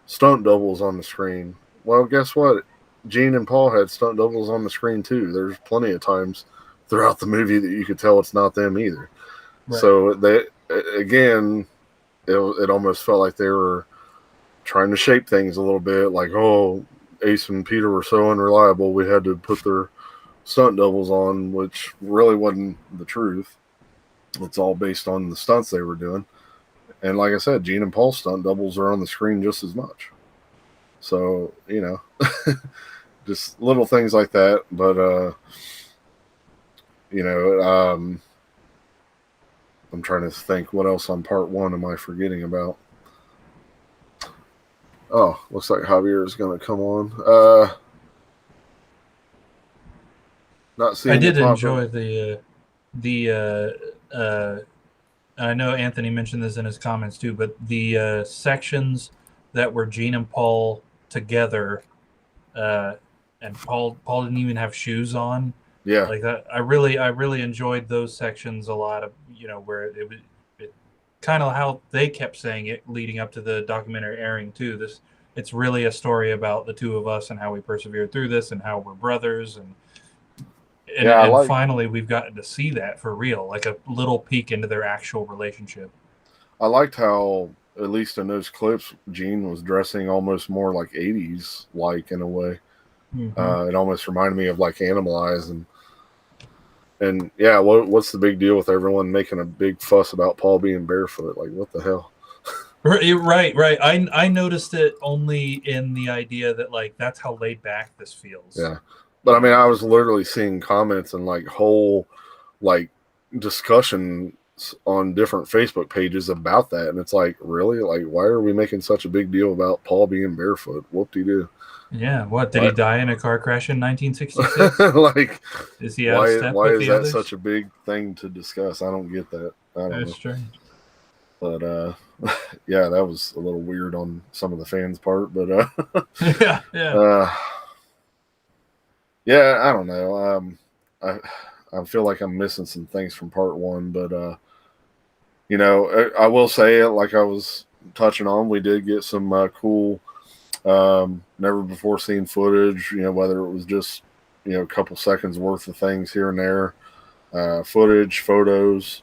stunt doubles on the screen. Well, guess what? Gene and Paul had stunt doubles on the screen too. There's plenty of times throughout the movie that you could tell it's not them either.
Right.
So they again, it almost felt like they were trying to shape things a little bit. Like, oh, Ace and Peter were so unreliable, we had to put their stunt doubles on, which really wasn't the truth. It's all based on the stunts they were doing. And like I said, Gene and Paul's stunt doubles are on the screen just as much. So, just little things like that. But, I'm trying to think what else on part one am I forgetting about? Oh, looks like Javier is going to come on. Not seeing
I did
the top
enjoy I know Anthony mentioned this in his comments too, but the sections that were Gene and Paul together, and Paul didn't even have shoes on,
Yeah.
Like that, I really enjoyed those sections a lot of, where it was it, kind of how they kept saying it leading up to the documentary airing too. It's really a story about the two of us and how we persevered through this and how we're brothers and
Yeah,
and finally we've gotten to see that for real, like a little peek into their actual relationship.
I liked how, at least in those clips, Gene was dressing almost more like 80s like in a way.
Mm-hmm.
It almost reminded me of like Animalize, and yeah, what's the big deal with everyone making a big fuss about Paul being barefoot? Like, what the hell?
Right. I noticed it only in the idea that like that's how laid back this feels.
Yeah, but I mean, I was literally seeing comments and like whole like discussions on different Facebook pages about that, and it's like, really, like, why are we making such a big deal about Paul being barefoot? Whoop de doo.
Yeah, what did he
What?
die in a car crash in 1966?
Like,
Is he out of step
why
with
is
the
that
others?
such a big thing to discuss? I don't get that. I don't
That's
know.
strange.
But yeah, that was a little weird on some of the fans' part. But
Yeah.
uh, yeah, I don't know. I I feel like I'm missing some things from part one, but I will say it like I was touching on. We did get some cool, never before seen footage. Whether it was just a couple seconds worth of things here and there, footage, photos,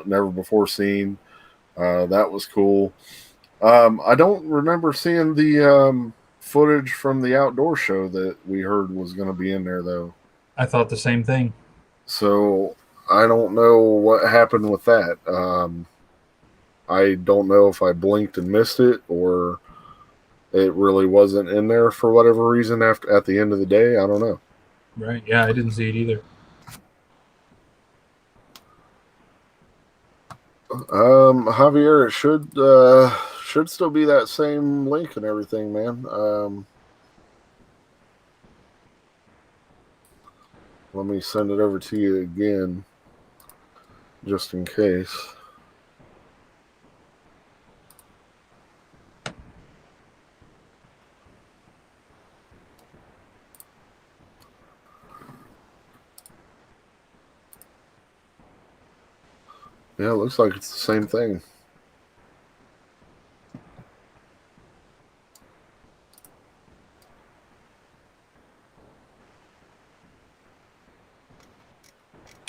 never before seen. That was cool. I don't remember seeing the footage from the outdoor show that we heard was going to be in there, though.
I thought the same thing.
So I don't know what happened with that. I don't know if I blinked and missed it, or it really wasn't in there for whatever reason. At the end of the day, I don't know.
Right. Yeah, I didn't see it either.
Javier, it should still be that same link and everything, man. Let me send it over to you again, just in case. Yeah, it looks like it's the same thing.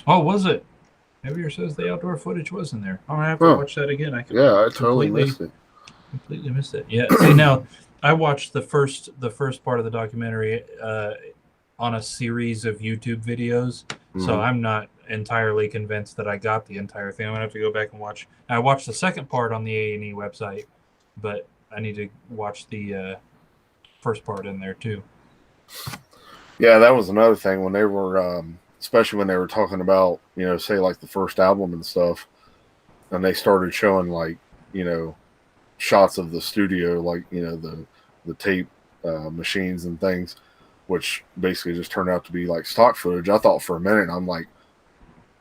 Oh, was it? Javier says the outdoor footage was in there. I'm gonna have to
Oh,
watch that again.
yeah, I totally missed it.
Completely missed it. Yeah. See, now I watched the first part of the documentary on a series of YouTube videos, so I'm not entirely convinced that I got the entire thing. I'm gonna have to go back and watch. I watched the second part on the A&E website, but I need to watch the first part in there too.
Yeah, that was another thing when they were, especially when they were talking about, say like the first album and stuff, and they started showing like, shots of the studio, like the tape machines and things, which basically just turned out to be like stock footage. I thought for a minute, I'm like,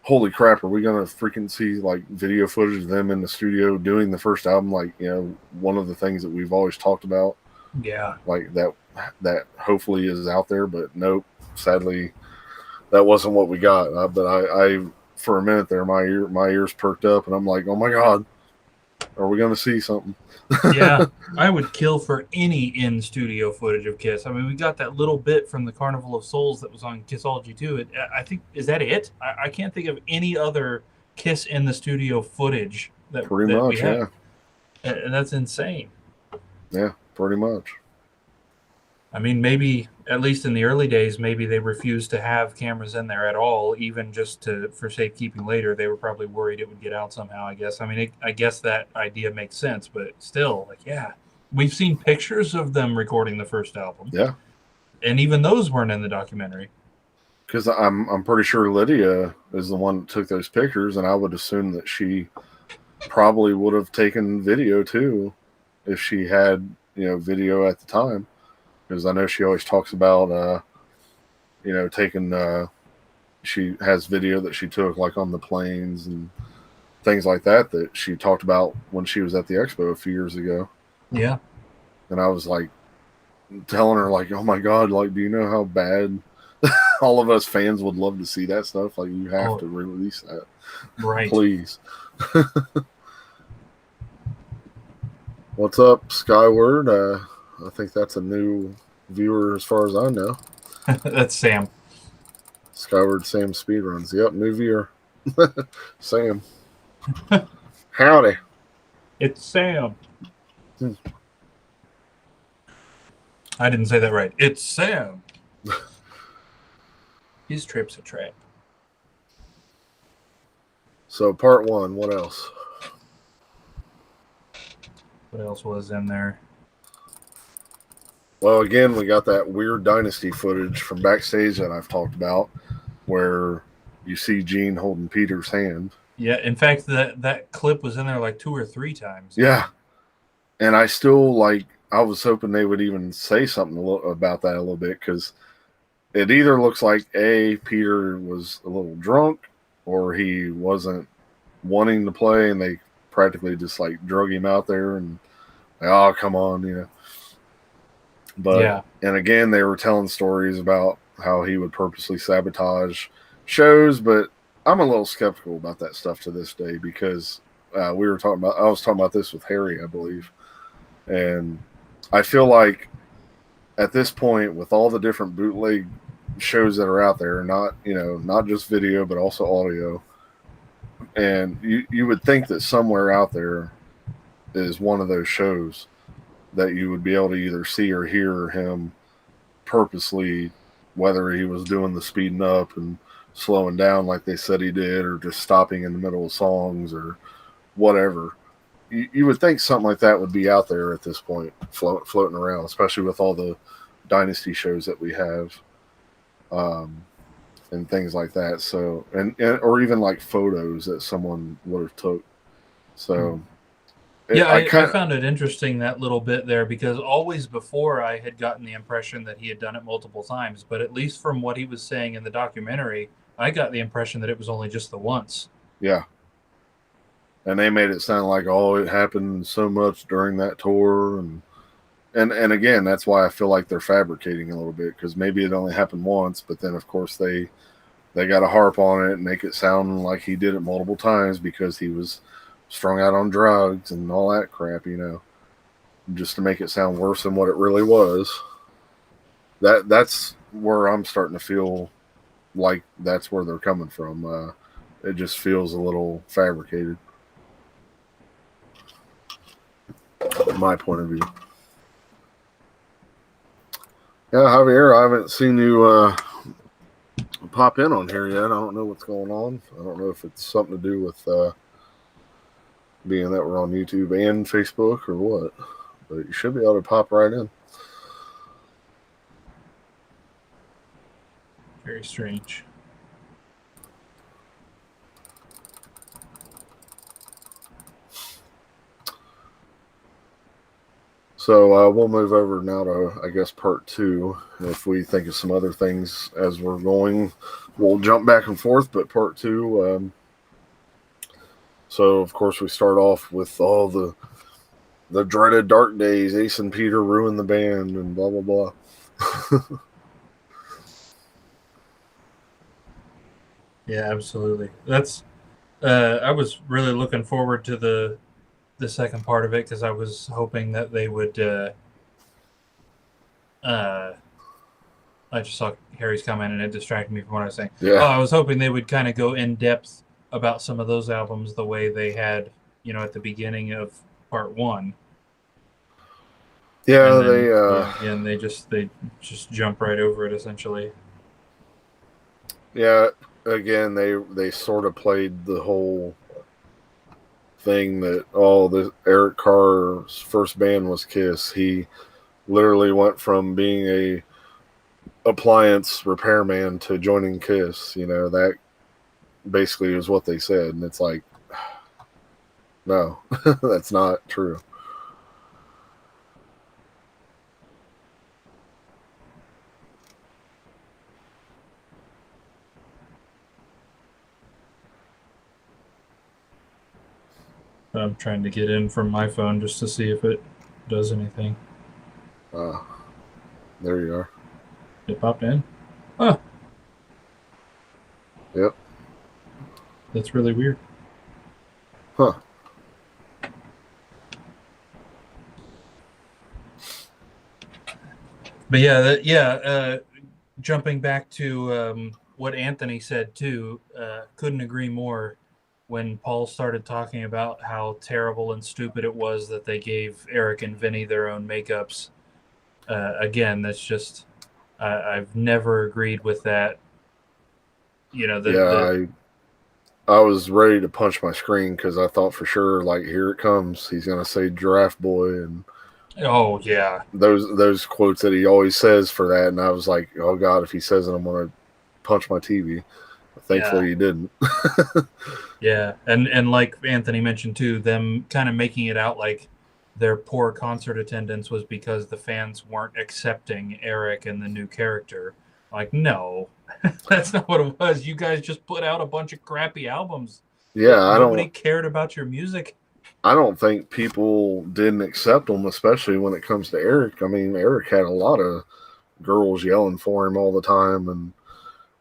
holy crap, are we gonna freaking see like video footage of them in the studio doing the first album? Like, one of the things that we've always talked about,
Yeah.
like that hopefully is out there, but nope, sadly that wasn't what we got. But I for a minute there, my ears perked up, and I'm like, oh my god, are we gonna see something?
Yeah, I would kill for any in studio footage of Kiss. I mean, we got that little bit from the Carnival of Souls that was on Kissology too. I think, is that it? I can't think of any other Kiss in the studio footage
Pretty
that we
much,
have,
yeah.
and that's insane.
Yeah, pretty much.
I mean, maybe at least in the early days, maybe they refused to have cameras in there at all, even just for safekeeping later. They were probably worried it would get out somehow, I guess. I mean, I guess that idea makes sense, but still, like, yeah, we've seen pictures of them recording the first album.
Yeah,
and even those weren't in the documentary.
because I'm pretty sure Lydia is the one that took those pictures, and I would assume that she probably would have taken video too if she had video at the time, because I know she always talks about taking she has video that she took like on the planes and things like that she talked about when she was at the expo a few years ago.
Yeah.
And I was like telling her like, oh my god, like, do you know how bad All of us fans would love to see that stuff. Like, you have
Oh,
to release that,
right.
please. What's up, Skyward? I think that's a new viewer as far as I know.
That's Sam.
Skyward Sam Speedruns. Yep, new viewer. Sam. Howdy.
It's Sam.
Hmm.
I didn't say that right. It's Sam. His trip's a trap.
So, part one, what else?
What else was in there?
Well, again, we got that weird Dynasty footage from backstage that I've talked about, where you see Gene holding Peter's hand.
Yeah, in fact, that clip was in there like 2 or 3 times.
Yeah. And I still, I was hoping they would even say something about that a little bit, because it either looks like Peter was a little drunk, or he wasn't wanting to play, and they practically just drug him out there and oh, come on. But
Yeah.
and again, they were telling stories about how he would purposely sabotage shows, but I'm a little skeptical about that stuff to this day, because I was talking about this with Harry, I believe, and I feel like at this point, with all the different bootleg shows that are out there, not just video but also audio, and you would think that somewhere out there is one of those shows that you would be able to either see or hear him purposely, whether he was doing the speeding up and slowing down like they said he did, or just stopping in the middle of songs or whatever. You would think something like that would be out there at this point, floating around, especially with all the Dynasty shows that we have, and things like that. So, and or even photos that someone would have took. So,
Yeah, I found it interesting, that little bit there, because always before I had gotten the impression that he had done it multiple times, but at least from what he was saying in the documentary, I got the impression that it was only just the once.
Yeah. And they made it sound like, oh, it happened so much during that tour, and again, that's why I feel like they're fabricating a little bit, because maybe it only happened once, but then of course they got to harp on it and make it sound like he did it multiple times because he was strung out on drugs and all that crap, just to make it sound worse than what it really was. That's where I'm starting to feel like that's where they're coming from. It just feels a little fabricated, from my point of view. Yeah, Javier, I haven't seen you pop in on here yet. I don't know what's going on. I don't know if it's something to do with being that we're on YouTube and Facebook or what, but you should be able to pop right in.
Very strange.
So we'll move over now to, I guess, part two. If we think of some other things as we're going, we'll jump back and forth. But part two, so of course we start off with all the dreaded dark days. Ace and Peter ruined the band and blah, blah, blah.
Yeah, absolutely. That's I was really looking forward to the second part of it, because I was hoping that they would I just saw Harry's comment and it distracted me from what I was saying.
Yeah.
Oh, I was hoping they would kind of go in depth about some of those albums the way they had, at the beginning of part one.
Yeah,
and they just jump right over it essentially.
Yeah, again, they sort of played the whole thing that the Eric Carr's first band was Kiss. He literally went from being a appliance repairman to joining Kiss. That basically is what they said, and it's like, no, that's not true.
I'm trying to get in from my phone just to see if it does anything.
There you are.
It popped in. Huh.
Yep.
That's really weird.
Huh.
But yeah, jumping back to what Anthony said too, couldn't agree more. When Paul started talking about how terrible and stupid it was that they gave Eric and Vinny their own makeups, again, that's just I've never agreed with that. You know,
Yeah, I was ready to punch my screen because I thought for sure, like, here it comes. He's gonna say "Giraffe Boy" and
oh yeah,
those quotes that he always says for that, and I was like, oh god, if he says it, I'm gonna punch my TV.
yeah,
Thankfully, he didn't.
yeah, and like Anthony mentioned too, them kind of making it out like their poor concert attendance was because the fans weren't accepting Eric and the new character. Like, no, that's not what it was. You guys just put out a bunch of crappy albums.
Yeah,
Nobody cared about your music.
I don't think people didn't accept him, especially when it comes to Eric. I mean, Eric had a lot of girls yelling for him all the time and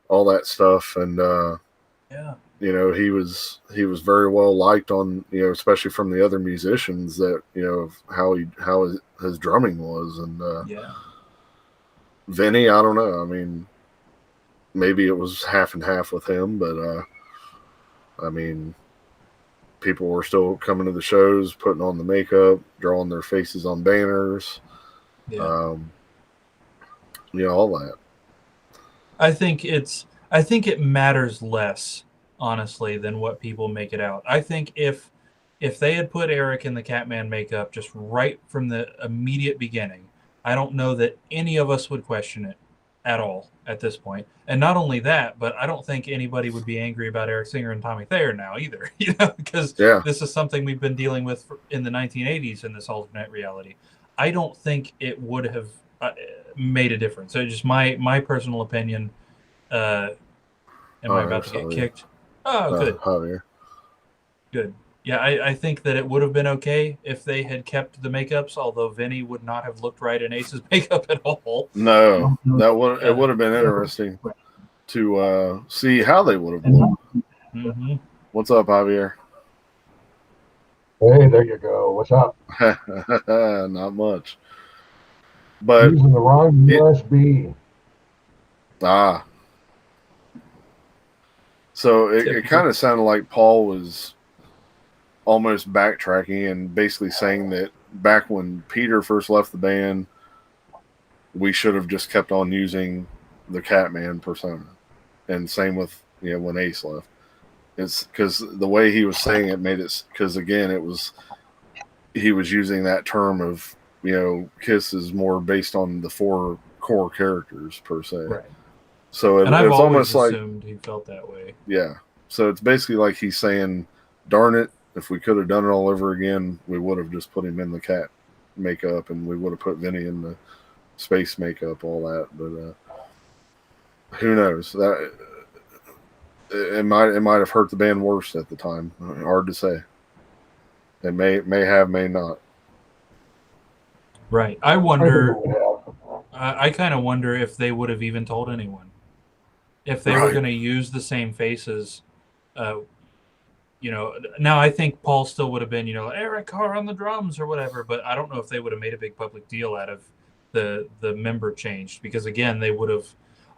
all that stuff, and
Yeah,
he was very well liked on, especially from the other musicians, that how his drumming was. And
yeah.
Vinny, I don't know. I mean, maybe it was half and half with him, but I mean, people were still coming to the shows, putting on the makeup, drawing their faces on banners,
Yeah.
um, all that.
I think it matters less, honestly, than what people make it out. I think if they had put Eric in the Catman makeup just right from the immediate beginning, I don't know that any of us would question it at all at this point. And not only that, but I don't think anybody would be angry about Eric Singer and Tommy Thayer now either, because
Yeah.
this is something we've been dealing with in the 1980s in this alternate reality. I don't think it would have made a difference. So just my personal opinion. Uh, am I
Oh,
about to
there's
get
Javier.
kicked? Oh, good,
Javier.
good. Yeah, I think that it would have been okay if they had kept the makeups, although Vinny would not have looked right in Ace's makeup at all.
No, it
Uh,
would have been interesting to see how they would have looked.
mm-hmm.
What's up, Javier?
Hey, there you go. What's up?
Not much, but
Using the wrong
it,
USB.
ah, so it
Typical.
kind of sounded like Paul was almost backtracking and basically saying that back when Peter first left the band, we should have just kept on using the Catman persona, and same with when Ace left. It's because the way he was saying it made it, because again he was using that term of Kiss is more based on the four core characters per se.
Right.
So
And I've
it's
always
almost like,
assumed he felt that way.
yeah. So it's basically like he's saying, darn it, if we could have done it all over again, we would have just put him in the cat makeup and we would have put Vinny in the space makeup, all that. But who knows? That it might have hurt the band worse at the time. Hard to say. It may have, may not.
Right. I
I think it
wonder.
would have.
I kind of wonder if they would have even told anyone if they were
Right.
going to use the same faces. Uh, now I think Paul still would have been, Eric Carr on the drums or whatever, but I don't know if they would have made a big public deal out of the member changed, because again, they would have,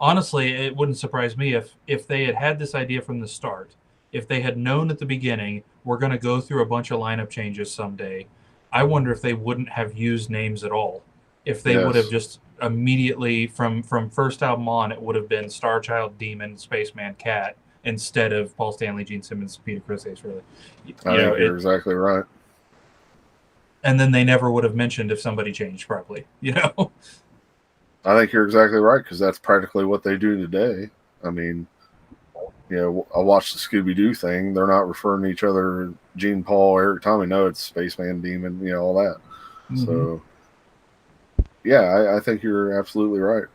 honestly, it wouldn't surprise me if they had this idea from the start, if they had known at the beginning, we're going to go through a bunch of lineup changes someday. I wonder if they wouldn't have used names at all. If they would have
Yes.
just immediately from first album on, it would have been Starchild, Demon, Spaceman, Cat, instead of Paul Stanley, Gene Simmons, Peter Chris Ace, really.
I think you're exactly right.
And then they never would have mentioned if somebody changed properly,
I think you're exactly right, because that's practically what they do today. I mean, I watched the Scooby Doo thing. They're not referring to each other, Gene, Paul, Eric, Tommy. No, it's Spaceman, Demon, all that.
Mm-hmm.
So, yeah, I think you're absolutely right.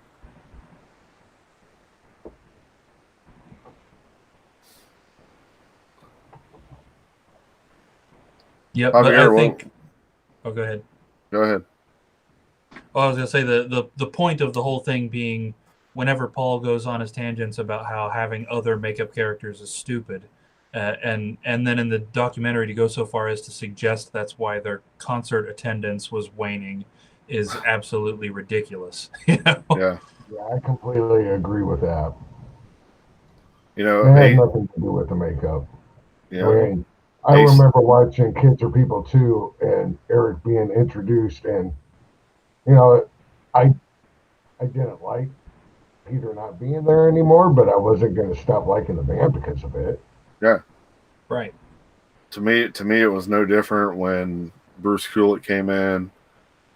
Yep,
Javier,
but I think. Oh, go ahead.
Go ahead.
Well, I was gonna say the point of the whole thing being whenever Paul goes on his tangents about how having other makeup characters is stupid, and then in the documentary to go so far as to suggest that's why their concert attendance was waning is absolutely ridiculous.
Yeah.
Yeah, I completely agree with that.
You know,
It had nothing to do with the makeup.
you
I
know,
mean, I
Ace.
remember watching Kids Are People too, and Eric being introduced, and you know, I I didn't like Peter not being there anymore, but I wasn't going to stop liking the band because of it.
Yeah.
Right.
To me, it was no different when Bruce Kulick came in,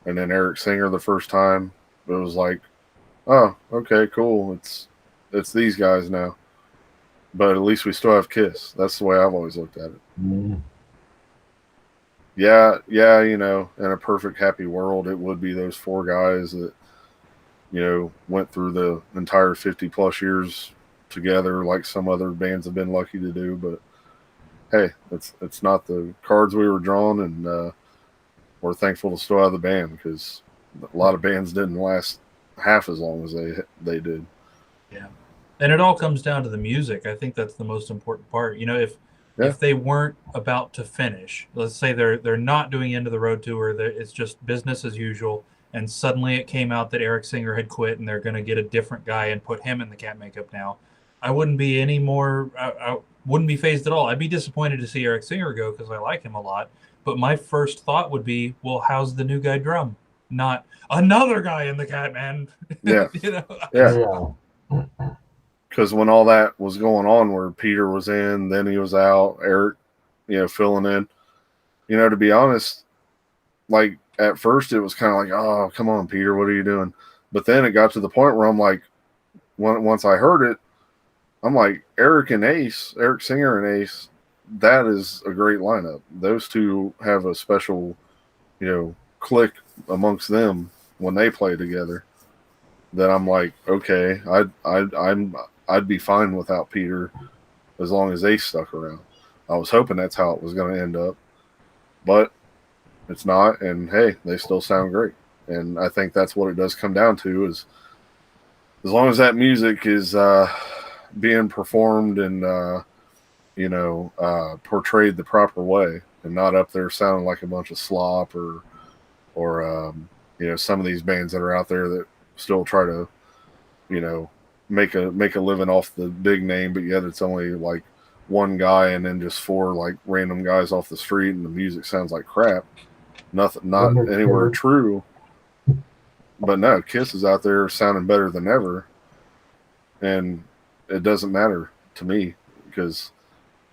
and then Eric Singer the first time. It was like, oh, okay, cool. It's these guys now, but at least we still have Kiss. That's the way I've always looked at it.
Mm.
Yeah, yeah. You know, in a perfect happy world, it would be those four guys that went through the entire 50 plus years together, like some other bands have been lucky to do. But hey, it's not the cards we were drawn, and we're thankful to still have the band because a lot of bands didn't last half as long as they did.
Yeah. And it all comes down to the music. I think that's the most important part.
Yeah,
If they weren't about to finish, let's say they're not doing End of the Road tour, it's just business as usual, and suddenly it came out that Eric Singer had quit and they're going to get a different guy and put him in the cat makeup now, I wouldn't be any more. I wouldn't be phased at all. I'd be disappointed to see Eric Singer go because I like him a lot. But my first thought would be, well, how's the new guy drum? Not another guy in the cat man.
yeah,
you know.
yeah.
Yeah.
Because when all that was going on, where Peter was in, then he was out, Eric, filling in. To be honest, like at first it was kind of like, oh, come on, Peter, what are you doing? But then it got to the point where I'm like, once I heard it, I'm like, Eric Singer and Ace, that is a great lineup. Those two have a special, click amongst them when they play together. That I'm like, okay, I'd be fine without Peter as long as Ace stuck around. I was hoping that's how it was going to end up, but it's not. And hey, they still sound great. And I think that's what it does come down to is as long as that music is being performed and portrayed the proper way and not up there sounding like a bunch of slop or some of these bands that are out there that still try to make a living off the big name, but yet it's only like one guy and then just four like random guys off the street and the music sounds like crap. Nothing, not anywhere true. But no, Kiss is out there sounding better than ever, and it doesn't matter to me because,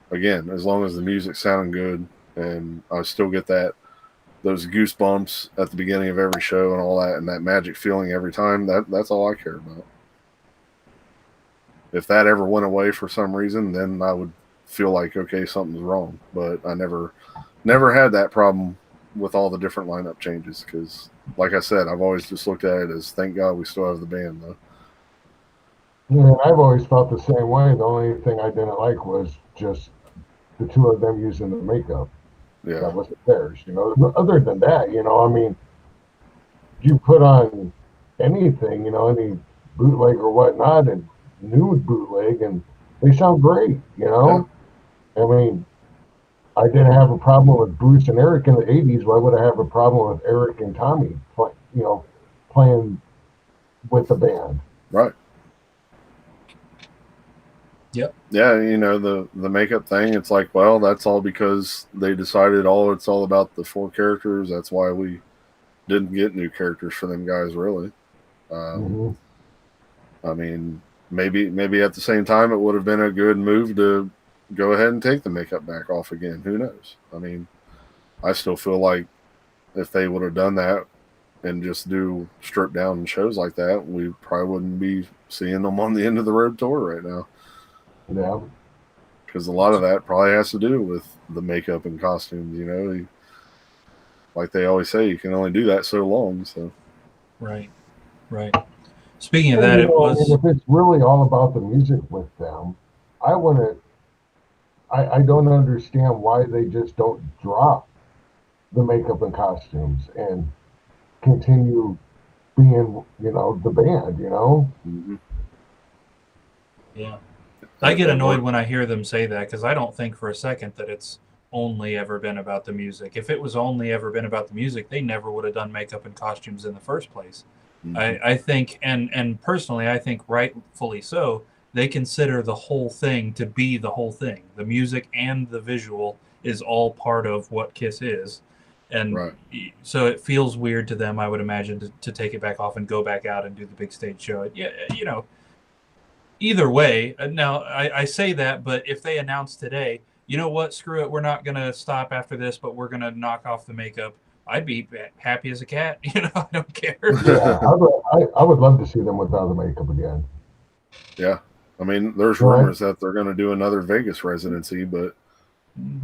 again, as long as the music's sounding good, and I still get those goosebumps at the beginning of every show and all that, and that magic feeling every time. That's all I care about. If that ever went away for some reason, then I would feel like, okay, something's wrong. But I never had that problem with all the different lineup changes because, like I said, I've always just looked at it as thank God we still have the band though.
Yeah, I've always felt the same way. The only thing I didn't like was just the two of them using the makeup.
Yeah,
that wasn't theirs. Other than that, I mean, you put on anything, any bootleg or whatnot, and nude bootleg, and they sound great.
Yeah.
I mean, I didn't have a problem with Bruce and Eric in the '80s. Why would I have a problem with Eric and Tommy, playing with the band?
Right.
Yep.
Yeah, the makeup thing. It's like, well, that's all because they decided it's all about the four characters. That's why we didn't get new characters for them guys, really. I mean, maybe at the same time it would have been a good move to go ahead and take the makeup back off again. Who knows? I mean, I still feel like if they would have done that and just do stripped down shows like that, we probably wouldn't be seeing them on the End of the Road tour right now.
Yeah.
Because a lot of that probably has to do with the makeup and costumes, like they always say, you can only do that so long. So,
right. Speaking of that, it was.
If it's really all about the music with them, I don't understand why they just don't drop the makeup and costumes and continue being, the band.
Mm-hmm.
Yeah. I get
It
annoyed
worked.
when I hear them say that because I don't think for a second that it's only ever been about the music. If it was only ever been about the music, they never would have done makeup and costumes in the first place.
Mm-hmm.
I think, and personally, I think rightfully so, they consider the whole thing to be the whole thing. The music and the visual is all part of what Kiss is. And
Right.
so it feels weird to them, I would imagine, to take it back off and go back out and do the big stage show. Yeah, either way, now I say that, but if they announce today, you know what, screw it, we're not going to stop after this, but we're going to knock off the makeup, I'd be happy as a cat. I don't care.
Yeah, I would love to see them without the makeup again.
Yeah. I mean, there's
Right?
rumors that they're going to do another Vegas residency, but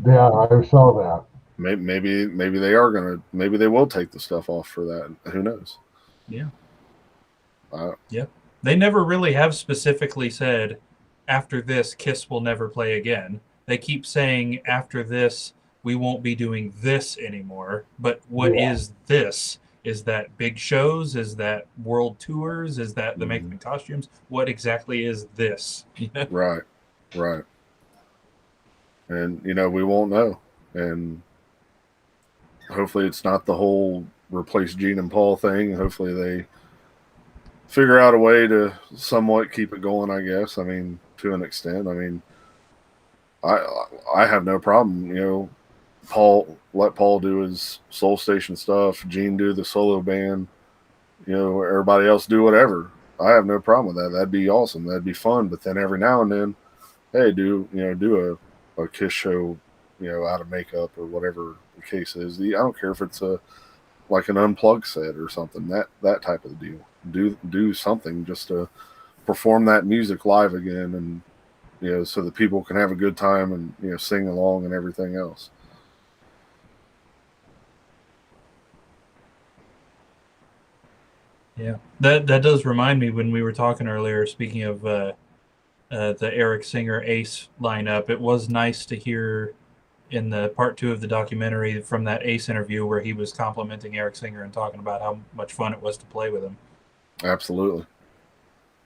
Yeah, I saw that.
maybe they are going to, maybe they will take the stuff off for that. Who knows?
Yeah.
Uh,
Yep. They never really have specifically said, after this, Kiss will never play again. They keep saying, after this, we won't be doing this anymore. But what
Yeah.
is this? Is that big shows? Is that world tours? Is that the
Mhm.
makeup and costumes? What exactly is this?
Right. Right. And, we won't know. And hopefully it's not the whole replace Gene and Paul thing. Hopefully they figure out a way to somewhat keep it going, I guess. I mean, to an extent. I mean, I have no problem, let Paul do his Soul Station stuff, Gene do the solo band, everybody else do whatever. I have no problem with that. That'd be awesome. That'd be fun. But then every now and then, hey, do a Kiss show, out of makeup or whatever the case is. I don't care if it's like an unplugged set or something. That type of deal. Do something just to perform that music live again, and so that people can have a good time and sing along and everything else.
Yeah, that does remind me when we were talking earlier. Speaking of the Eric Singer Ace lineup, it was nice to hear in the part 2 of the documentary from that Ace interview where he was complimenting Eric Singer and talking about how much fun it was to play with him.
Absolutely.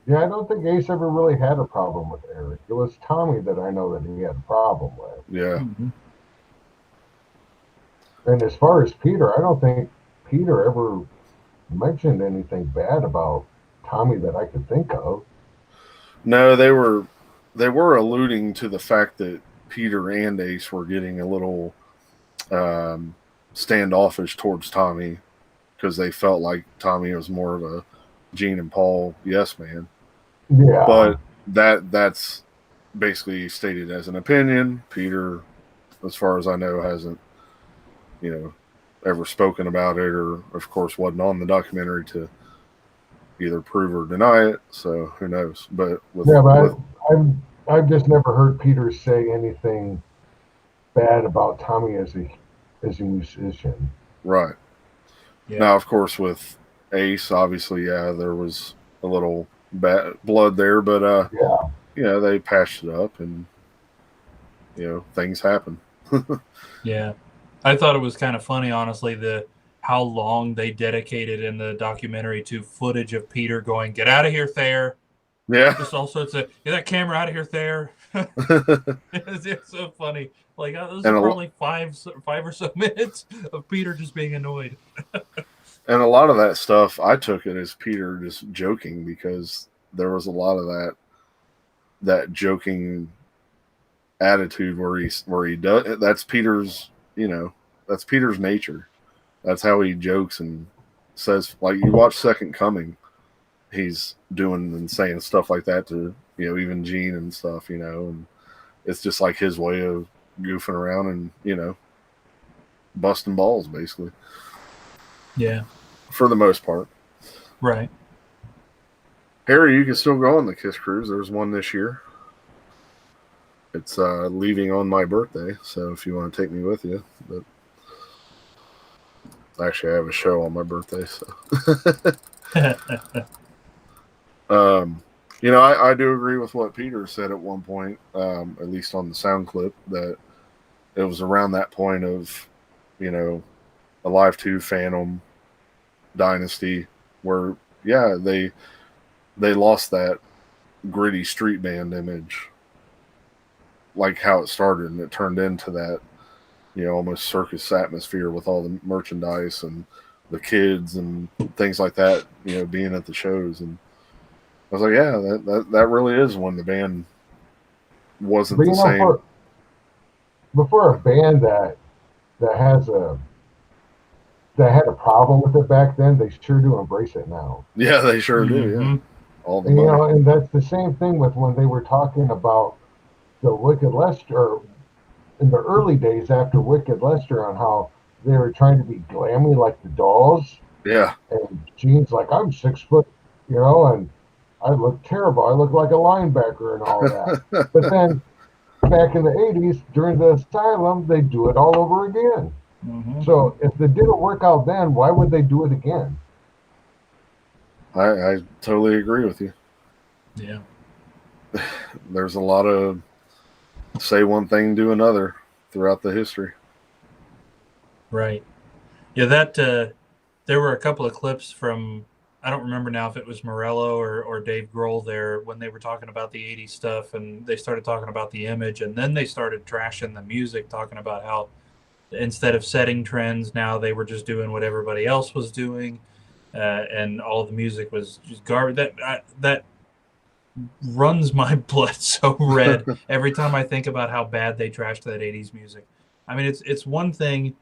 Yeah, I don't think Ace ever really had a problem with Eric. It was Tommy that I know that he had a problem with.
Yeah.
Mm-hmm.
And as far as Peter, I don't think Peter ever mentioned anything bad about Tommy that I could think of.
No, they were alluding to the fact that Peter and Ace were getting a little standoffish towards Tommy because they felt like Tommy was more of a Gene and Paul yes man.
Yeah.
But that's basically stated as an opinion. Peter, as far as I know, hasn't ever spoken about it, or of course wasn't on the documentary to either prove or deny it. So who knows? But
I've just never heard Peter say anything bad about Tommy as a musician.
Right.
Yeah.
Now, of course, with Ace, obviously, there was a little bad blood there, but they patched it up, and things happen.
Yeah, I thought it was kind of funny, honestly, how long they dedicated in the documentary to footage of Peter going, "Get out of here, Thayer."
Yeah.
Just all sorts of, "Get that camera out of here, Thayer." it's so funny. Like, those are probably five or so minutes of Peter just being annoyed.
And a lot of that stuff, I took it as Peter just joking, because there was a lot of that joking attitude where he does. That's Peter's nature. That's how he jokes and says, like, you watch Second Coming, he's doing and saying stuff like that to even Gene and stuff, and it's just like his way of goofing around and busting balls, basically.
Yeah,
for the most part.
Right.
Harry, you can still go on the Kiss Cruise. There's one this year. It's leaving on my birthday, so if you want to take me with you. But actually, I have a show on my birthday, so. I do agree with what Peter said at one point, at least on the sound clip, that it was around that point of, Alive 2, Phantom, Dynasty, where, they lost that gritty street band image, like how it started, and it turned into that, almost circus atmosphere with all the merchandise and the kids and things like that, being at the shows. And I was like, yeah, that really is when the band wasn't
But
the same.
For a band that has that had a problem with it back then, they sure do embrace it now.
Yeah, they sure do. Yeah,
Mm-hmm.
all the
And,
money.
and that's the same thing with when they were talking about the Wicked Lester in the early days after Wicked Lester, on how they were trying to be glammy like the Dolls.
Yeah,
And Gene's like, I'm 6 foot, and I look terrible. I look like a linebacker and all that. But then back in the 80s, during the Asylum, they do it all over again.
Mm-hmm.
So if it didn't work out then, why would they do it again?
I totally agree with you.
Yeah.
There's a lot of say one thing, do another throughout the history.
Right. Yeah, that there were a couple of clips from, I don't remember now if it was Morello or Dave Grohl there, when they were talking about the 80s stuff, and they started talking about the image, and then they started trashing the music, talking about how instead of setting trends, now they were just doing what everybody else was doing, and all the music was just garbage. That runs my blood so red every time I think about how bad they trashed that 80s music. I mean, it's one thing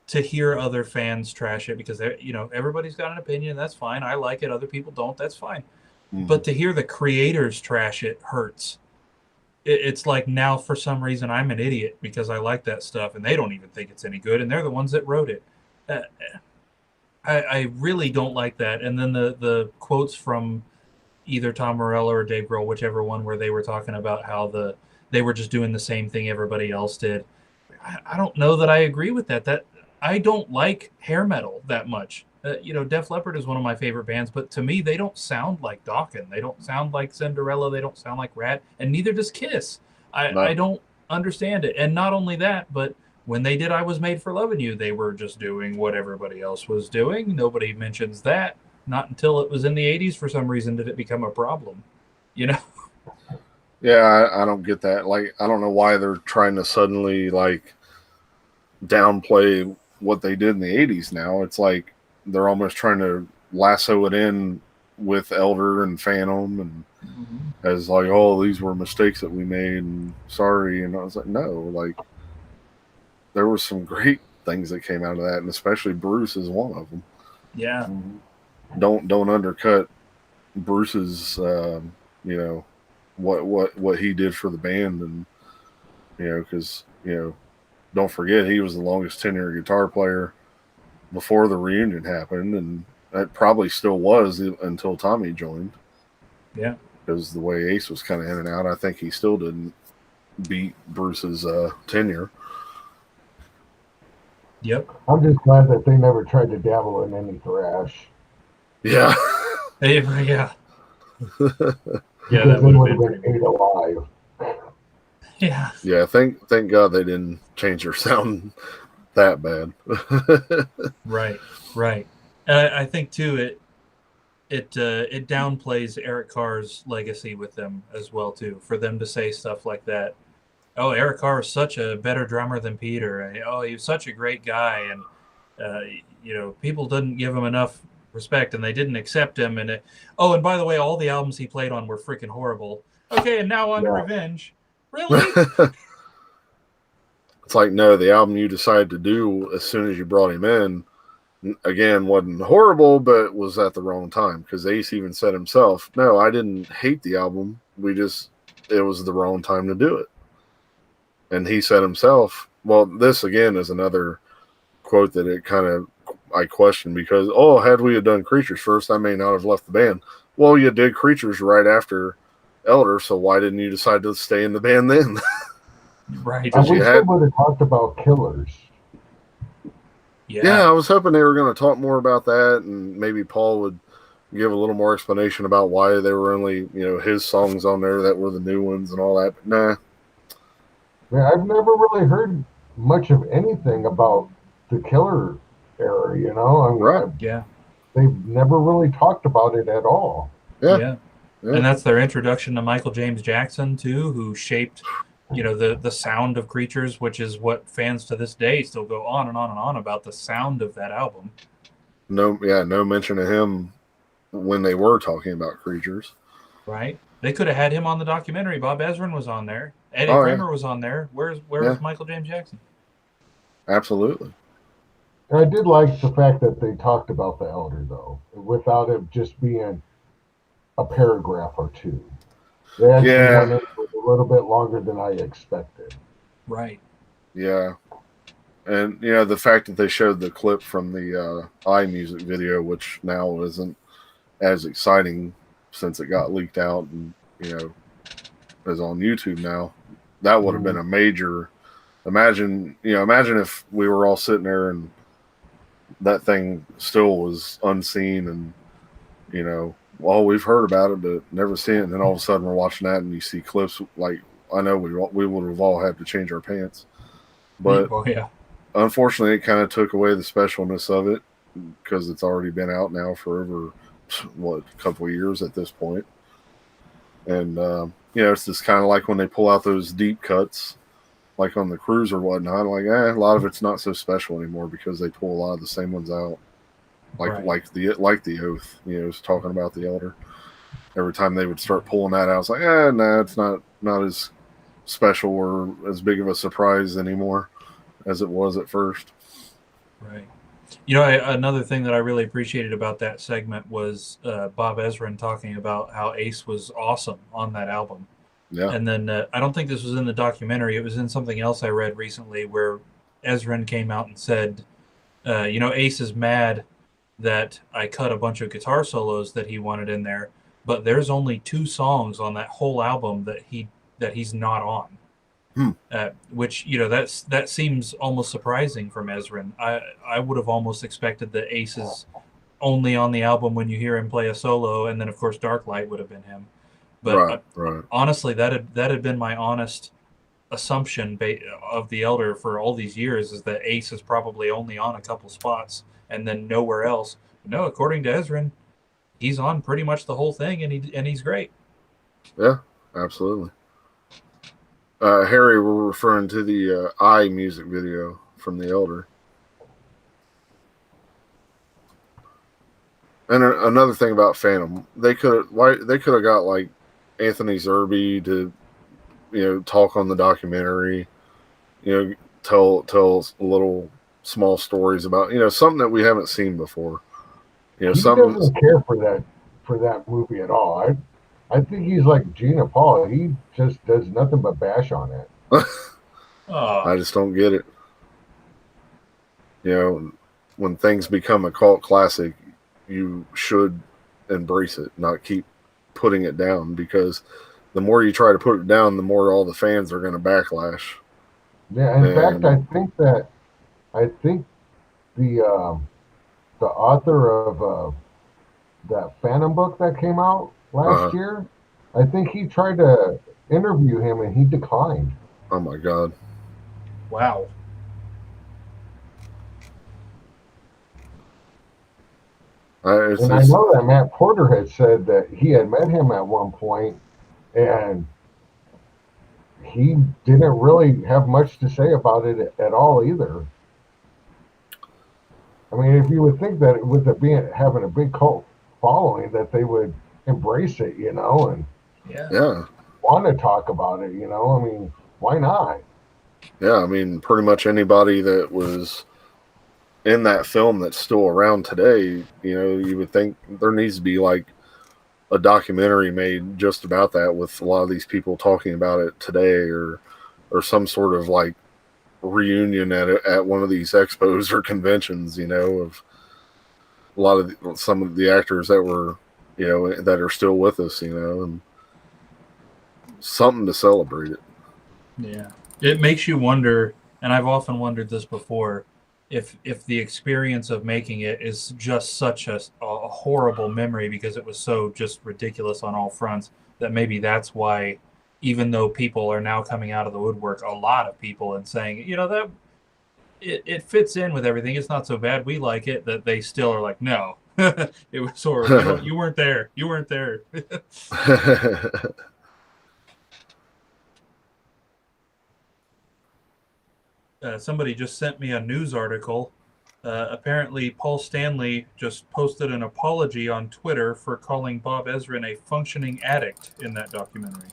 to hear other fans trash it, because everybody's got an opinion. That's fine. I like it. Other people don't. That's fine. But to hear the creators trash it hurts. It's like, now for some reason I'm an idiot because I like that stuff, and they don't even think it's any good, and they're the ones that wrote it. I really don't like that. And then the quotes from either Tom Morello or Dave Grohl, whichever one, where they were talking about how they were just doing the same thing everybody else did. I don't know that I agree with that. That I don't like hair metal that much. Def Leppard is one of my favorite bands, but to me, they don't sound like Dokken. They don't sound like Cinderella. They don't sound like Rat, and neither does Kiss. I don't understand it. And not only that, but when they did I Was Made for Loving You, they were just doing what everybody else was doing. Nobody mentions that. Not until it was in the 80s, for some reason, did it become a problem.
Yeah, I don't get that. Like, I don't know why they're trying to suddenly, like, downplay what they did in the 80s now. It's like they're almost trying to lasso it in with Elder and Phantom, and as like, oh, these were mistakes that we made, and sorry. And I was like, no, like, there were some great things that came out of that, and especially Bruce is one of them.
Yeah.
Don't undercut Bruce's, what he did for the band, and because don't forget, he was the longest tenured guitar player before the reunion happened, and it probably still was until Tommy joined.
Yeah,
because the way Ace was kind of in and out, I think he still didn't beat Bruce's tenure.
Yep.
I'm just glad that they never tried to dabble in any thrash.
Yeah.
Yeah.
Yeah,
That
would
would
have been ate alive.
Yeah.
Yeah. Thank God they didn't change their sound that bad.
Right. I think too it downplays Eric Carr's legacy with them as well too. For them to say stuff like that, oh, Eric Carr is such a better drummer than Peter. Oh, he was such a great guy, and people didn't give him enough respect, and they didn't accept him. And and by the way, all the albums he played on were freaking horrible. Okay, and now on to Revenge. Really?
It's like, no, the album you decided to do as soon as you brought him in, again, wasn't horrible, but was at the wrong time. Because Ace even said himself, no, I didn't hate the album. It was the wrong time to do it. And he said himself, well, this again is another quote that I question, because, had we have done Creatures first, I may not have left the band. Well, you did Creatures right after Elder, so why didn't you decide to stay in the band then?
Right.
I wish they would have talked about Killers.
Yeah, I was hoping they were going to talk more about that, and maybe Paul would give a little more explanation about why there were only, his songs on there that were the new ones and all that. But nah.
Yeah, I've never really heard much of anything about the Killer era,
Right.
Yeah.
They've never really talked about it at all.
Yeah. Yeah.
And that's their introduction to Michael James Jackson too, who shaped, the sound of Creatures, which is what fans to this day still go on and on and on about the sound of that album.
No mention of him when they were talking about Creatures.
Right? They could have had him on the documentary. Bob Ezrin was on there. Eddie
Oh yeah,
Kramer was on there. Where
yeah,
was Michael James Jackson?
absolutely.
And I did like the fact that they talked about the elder, though, without it just being a paragraph or two. They actually
Yeah,
went into it a little bit longer than I expected.
Right.
yeah. And the fact that they showed the clip from the I music video, which now isn't as exciting since it got leaked out and is on YouTube now. That would have been a major. Imagine if we were all sitting there and that thing still was unseen, and well, we've heard about it but never seen it, and then all of a sudden we're watching that and you see clips like, I know we would have all had to change our pants, but
Oh yeah.
unfortunately it kind of took away the specialness of it because it's already been out now for over a couple of years at this point. And it's just kind of like when they pull out those deep cuts like on the cruise or whatnot, like a lot of it's not so special anymore because they pull a lot of the same ones out,
Right.
like the oath, was talking about the elder. Every time they would start pulling that out, I was like, nah, it's not as special or as big of a surprise anymore as it was at first.
Right. Another thing that I really appreciated about that segment was Bob Ezrin talking about how Ace was awesome on that album.
Yeah.
And then I don't think this was in the documentary. It was in something else I read recently where Ezrin came out and said, Ace is mad that I cut a bunch of guitar solos that he wanted in there, but there's only 2 songs on that whole album that he's not on. Which that seems almost surprising from Ezrin. I would have almost expected that Ace is only on the album when you hear him play a solo, and then of course Darklight would have been him. But
right.
Honestly, that had been my honest assumption of the Elder for all these years, is that Ace is probably only on a couple spots and then nowhere else. But no, according to Ezrin, he's on pretty much the whole thing, and he's great.
Yeah, absolutely. Harry, we're referring to the I music video from the Elder. And another thing about Phantom, they could have got like Anthony Zerbe to talk on the documentary, tell little small stories about something that we haven't seen before.
He doesn't care for that movie at all. I think he's like Gina Paul. He just does nothing but bash on it.
I just don't get it. When things become a cult classic, you should embrace it, not keep putting it down, because the more you try to put it down, the more all the fans are going to backlash.
Yeah, in fact, I think the author of that Phantom book that came out last year, I think he tried to interview him and he declined.
Oh my God!
Wow.
And I know that Matt Porter had said that he had met him at one point, and he didn't really have much to say about it at all either. I mean, if you would think that with it having a big cult following, that they would embrace it, and want to talk about it, I mean, why not?
Yeah, I mean, pretty much anybody that was in that film that's still around today, you would think there needs to be like a documentary made just about that, with a lot of these people talking about it today, or some sort of like reunion at one of these expos or conventions, of some of the actors that were, that are still with us, and something to celebrate it.
Yeah. It makes you wonder, and I've often wondered this before, if the experience of making it is just such a horrible memory because it was so just ridiculous on all fronts, that maybe that's why, even though people are now coming out of the woodwork, a lot of people, and saying, that it fits in with everything, it's not so bad, we like it, that they still are like, no, It was horrible. You weren't there. You weren't there. Somebody just sent me a news article. Apparently, Paul Stanley just posted an apology on Twitter for calling Bob Ezrin a functioning addict in that documentary.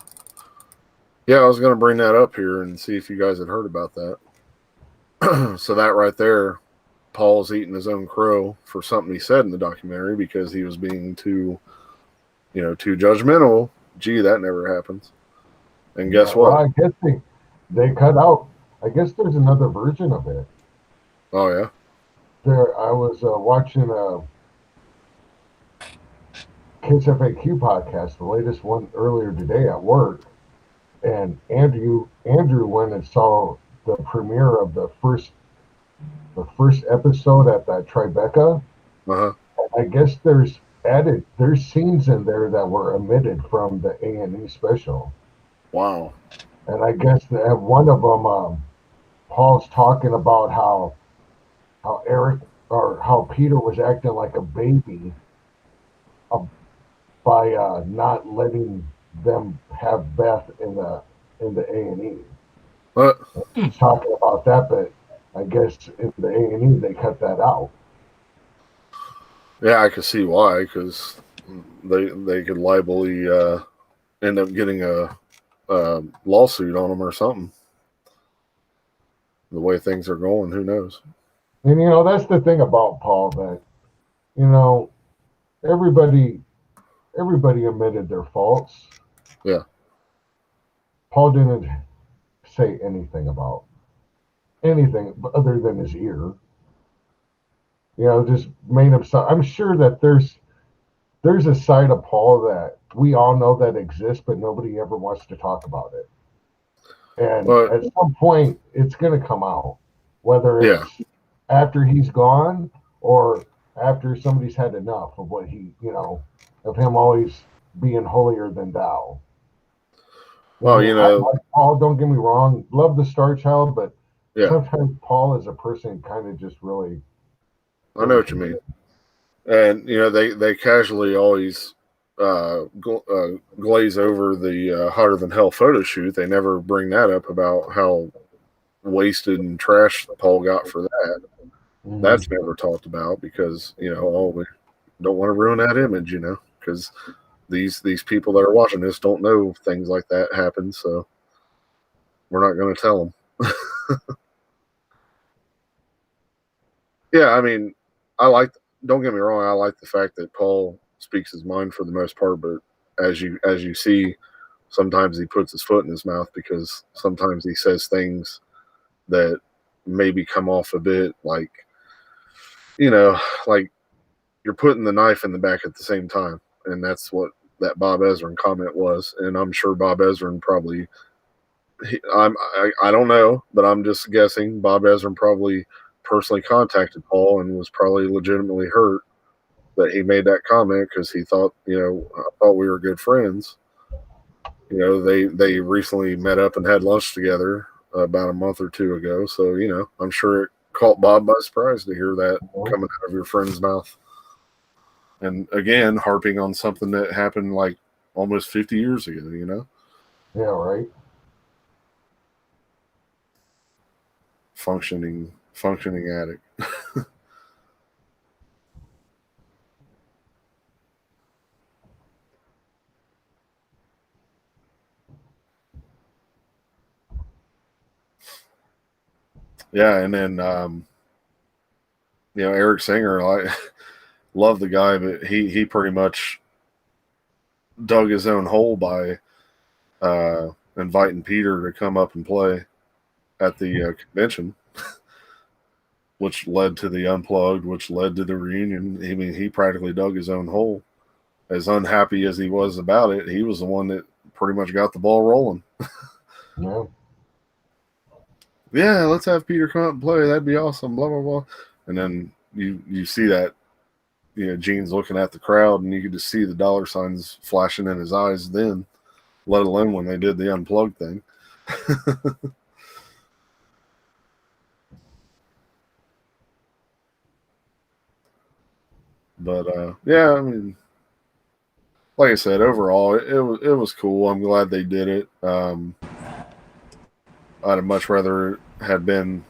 Yeah, I was going to bring that up here and see if you guys had heard about that. So that right there, Paul's eating his own crow for something he said in the documentary because he was being too judgmental. Gee, that never happens. And guess what?
Well, I guess they cut out. I guess there's another version of it.
Oh yeah.
I was watching a Kiss FAQ podcast, the latest one earlier today at work, and Andrew went and saw the premiere of the first episode at that Tribeca.
Uh-huh.
I guess there's scenes in there that were omitted from the A&E special.
Wow.
And I guess that one of them, Paul's talking about how Eric or how Peter was acting like a baby by not letting them have Beth in the A&E.
What?
He's talking about that, but I guess in the A&E they cut that out.
Yeah, I could see why, because they could liably end up getting a lawsuit on them or something. The way things are going, who knows?
And that's the thing about Paul, that everybody admitted their faults.
Yeah.
Paul didn't say anything about anything other than his ear. Just made himself. I'm sure that there's a side of Paul that we all know that exists, but nobody ever wants to talk about it. And at some point, it's going to come out, whether it's after he's gone or after somebody's had enough of what of him always being holier than thou.
Well,
I like Paul, don't get me wrong, love the Star Child, but sometimes Paul as a person kind of just really.
I know what you mean. And, they casually always glaze over the Hotter Than Hell photo shoot. They never bring that up about how wasted and trash Paul got for that. Mm-hmm. That's never talked about because, we don't want to ruin that image, because these people that are watching this don't know things like that happen. So we're not going to tell them. Yeah, I mean, don't get me wrong, I like the fact that Paul speaks his mind for the most part, but as you see, sometimes he puts his foot in his mouth because sometimes he says things that maybe come off a bit like like you're putting the knife in the back at the same time. And that's what that Bob Ezrin comment was. And I'm sure Bob Ezrin probably, I don't know, but I'm just guessing Bob Ezrin probably personally contacted Paul and was probably legitimately hurt that he made that comment because he thought, I thought we were good friends. They recently met up and had lunch together about a month or two ago. So, I'm sure it caught Bob by surprise to hear that coming out of your friend's mouth. And again, harping on something that happened like almost 50 years ago,
Yeah, right.
Functioning addict. Yeah, and then Eric Singer, I love the guy, but he pretty much dug his own hole by inviting Peter to come up and play at the convention, which led to the Unplugged, which led to the reunion. I mean, he practically dug his own hole. As unhappy as he was about it, he was the one that pretty much got the ball rolling.
Yeah.
Yeah, let's have Peter come up and play. That'd be awesome. Blah blah blah. And then you see that, Gene's looking at the crowd, and you could just see the dollar signs flashing in his eyes. Then, let alone when they did the Unplugged thing. But yeah, I mean, like I said, overall, it was cool. I'm glad they did it. I'd have much rather it had been,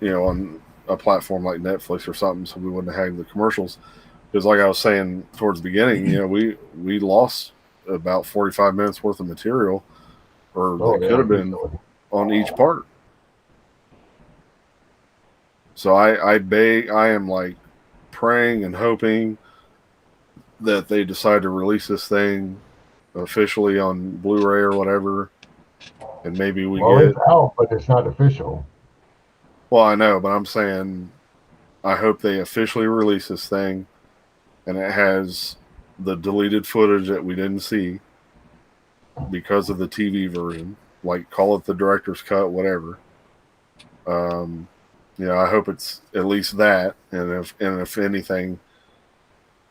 on a platform like Netflix or something, so we wouldn't have had the commercials. Because, like I was saying towards the beginning, we lost about 45 minutes worth of material, or
Oh,
that could
yeah,
have been
easily.
on each part. So I am like praying and hoping that they decide to release this thing officially on Blu-ray or whatever, and maybe we
Well,
get.
it's out, but it's not official.
Well, I know, but I'm saying I hope they officially release this thing, and it has the deleted footage that we didn't see because of the TV version. Like, call it the director's cut, whatever. Um, I hope it's at least that, and if anything,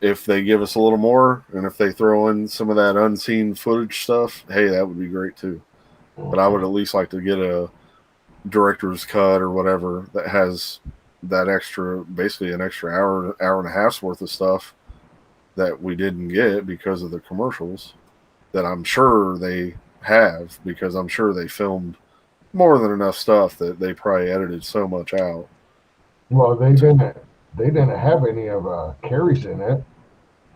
if they give us a little more, and if they throw in some of that unseen footage stuff, hey, that would be great too. But I would at least like to get a director's cut or whatever that has that extra, basically an extra hour and a half's worth of stuff that we didn't get because of the commercials, that I'm sure they have, because I'm sure they filmed more than enough stuff that they probably edited so much out.
Well, they didn't. They didn't have any of Carrie's in it.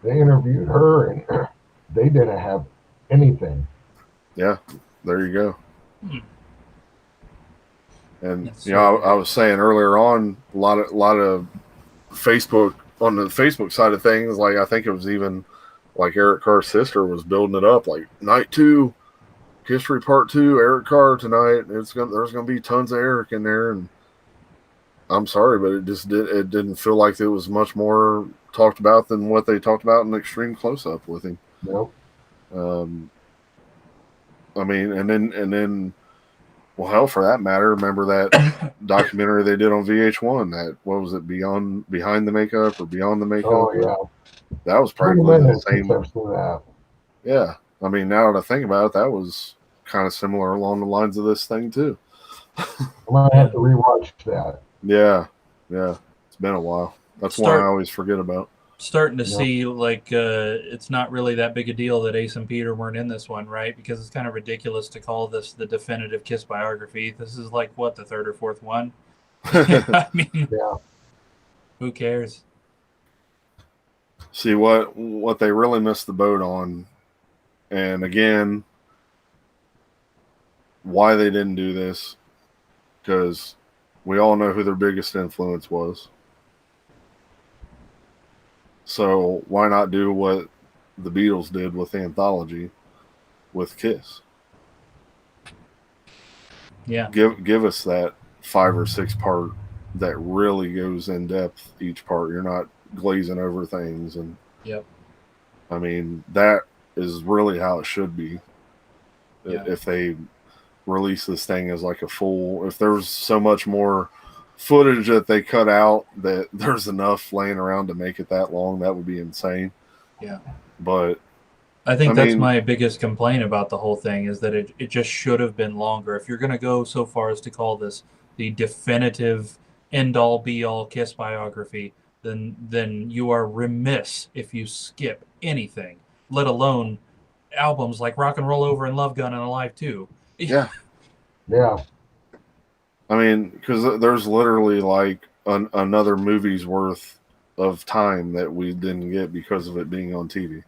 They interviewed her, and they didn't have anything.
Yeah, there you go.
Hmm.
And
That's
I was saying earlier on, a lot of Facebook, on the Facebook side of things, like I think it was even like Eric Carr's sister was building it up, like night 2, KISStory Part 2, Eric Carr tonight. There's gonna be tons of Eric in there, and I'm sorry, but it didn't feel like it was much more talked about than what they talked about in Extreme Close Up with him.
Nope.
I mean, and then, well, hell, for that matter, remember that documentary they did on VH1? That, what was it, Behind the Makeup or Beyond the Makeup?
Oh, yeah.
That was
20
probably the
minutes
same.
since I've seen that.
Yeah, I mean, now that I think about it, that was kind of similar along the lines of this thing too.
I might have to rewatch that.
Yeah, it's been a while. That's one I always forget about.
Starting to see, like, it's not really that big a deal that Ace and Peter weren't in this one, right? Because it's kind of ridiculous to call this the definitive Kiss biography. This is like, what, the third or fourth one? I mean,
Yeah.
who cares?
See, what they really missed the boat on, and again, why they didn't do this, because we all know who their biggest influence was. So why not do what the Beatles did with Anthology with Kiss?
Yeah.
Give us that 5 or 6 part that really goes in depth each part. You're not glazing over things, and
Yep.
I mean, that is really how it should be.
Yeah.
If they release this thing as like a full, if there's so much more footage that they cut out that there's enough laying around to make it that long, that would be insane.
Yeah.
But
I think that's my biggest complaint about the whole thing, is that it just should have been longer. If you're going to go so far as to call this the definitive end-all be-all Kiss biography, then you are remiss if you skip anything, let alone albums like Rock and Roll Over and Love Gun and Alive 2.
Yeah.
Yeah.
I mean, because there's literally like another movie's worth of time that we didn't get because of it being on TV.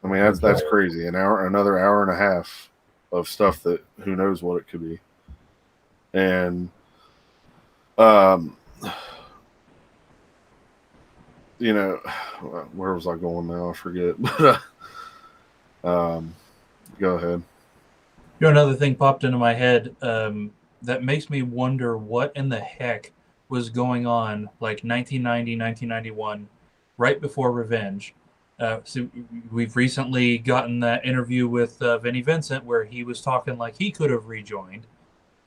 I mean, that's crazy. Another hour and a half of stuff that who knows what it could be. And, where was I going now? I forget. But go ahead.
Another thing popped into my head that makes me wonder what in the heck was going on, like 1990, 1991, right before Revenge. So we've recently gotten that interview with Vinnie Vincent where he was talking like he could have rejoined.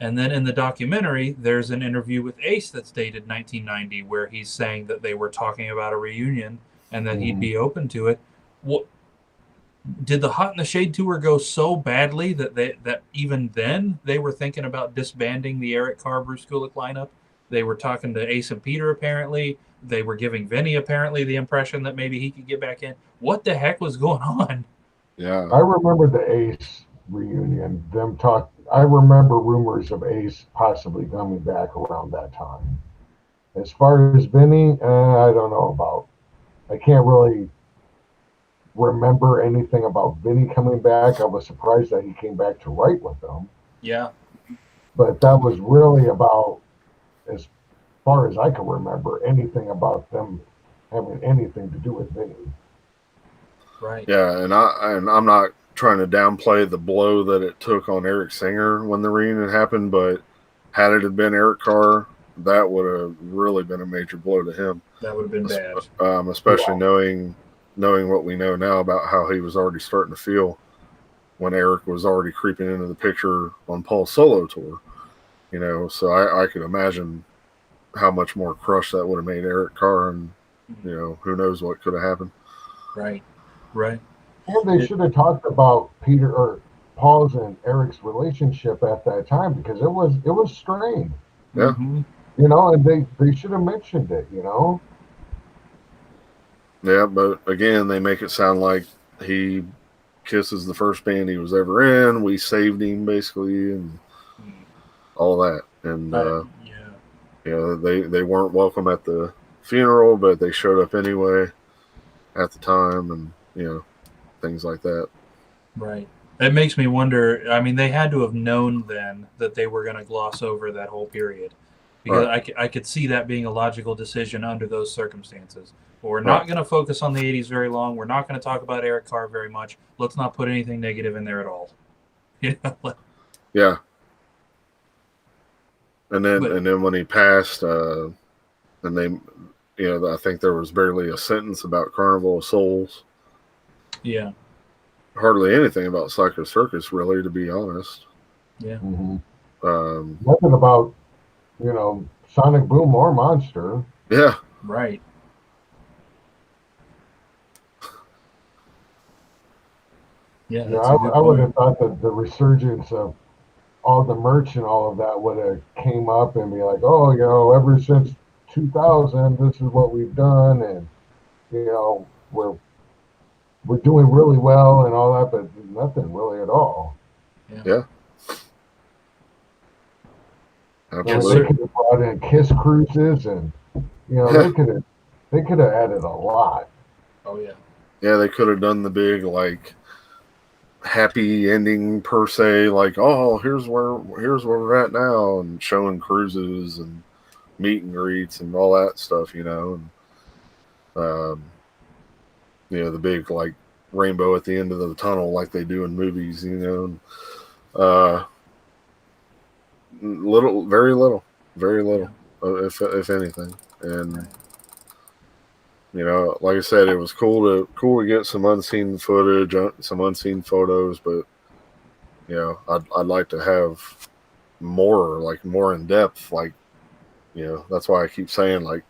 And then in the documentary, there's an interview with Ace that's dated 1990 where he's saying that they were talking about a reunion and that he'd be open to it. What did the Hot in the Shade tour go so badly that even then they were thinking about disbanding the Eric Carr, Bruce Kulick lineup? They were talking to Ace and Peter apparently. they were giving Vinny apparently the impression that maybe he could get back in. What the heck was going on?
Yeah.
I remember the Ace reunion. I remember rumors of Ace possibly coming back around that time. As far as Vinny, I don't know about. I can't really remember anything about Vinny coming back. I was surprised that he came back to write with them.
Yeah.
But that was really about, as far as I can remember, anything about them having anything to do with Vinny.
Right.
Yeah, and I'm not trying to downplay the blow that it took on Eric Singer when the reunion happened, but had it have been Eric Carr, that would have really been a major blow to him.
That would have been bad.
Especially knowing what we know now about how he was already starting to feel when Eric was already creeping into the picture on Paul's solo tour. So I could imagine how much more crushed that would have made Eric Carr, and who knows what could have happened.
Right.
And they should have talked about Peter or Paul's and Eric's relationship at that time, because it was strained.
Yeah.
Mm-hmm.
And they should have mentioned it.
Yeah, but again, they make it sound like Kiss is the first band he was ever in. We saved him basically, and all that. And they weren't welcome at the funeral, but they showed up anyway at the time, and things like that.
Right. It makes me wonder. I mean, they had to have known then that they were going to gloss over that whole period, because I could see that being a logical decision under those circumstances. But we're not going to focus on the 80s very long. We're not going to talk about Eric Carr very much. Let's not put anything negative in there at all.
Yeah. And then when he passed, and they, I think there was barely a sentence about Carnival of Souls.
Yeah.
Hardly anything about Psycho Circus, really, to be honest.
Yeah.
Mm-hmm. Nothing about, Sonic Boom or Monster.
Yeah.
Right. Yeah.
I would have thought that the resurgence of all the merch and all of that would have came up and be like, oh, ever since 2000, this is what we've done, and we're doing really well and all that, but nothing really at all.
Yeah.
Absolutely. They could have brought in Kiss cruises, and they could have added a lot.
Oh yeah.
Yeah, they could have done the big happy ending per se, here's where we're at now, and showing cruises and meet and greets and all that stuff, and the big rainbow at the end of the tunnel like they do in movies, and very little, if anything. And like I said, it was cool to get some unseen footage, some unseen photos, but I'd like to have more in depth, that's why I keep saying,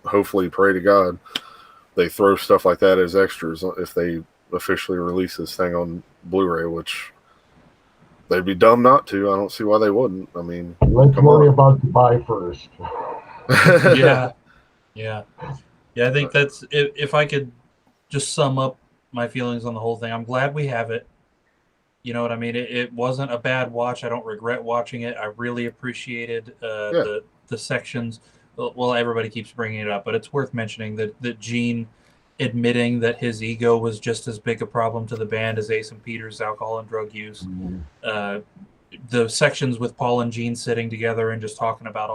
hopefully, pray to God they throw stuff like that as extras if they officially release this thing on Blu-ray, which they'd be dumb not to. I don't see why they wouldn't. I mean,
let's worry about Dubai first.
Yeah. I think that's, if I could just sum up my feelings on the whole thing, I'm glad we have it. You know what I mean? It wasn't a bad watch. I don't regret watching it. I really appreciated the sections. Well, everybody keeps bringing it up, but it's worth mentioning that Gene admitting that his ego was just as big a problem to the band as Ace and Peter's alcohol and drug use. Mm-hmm. The sections with Paul and Gene sitting together and just talking about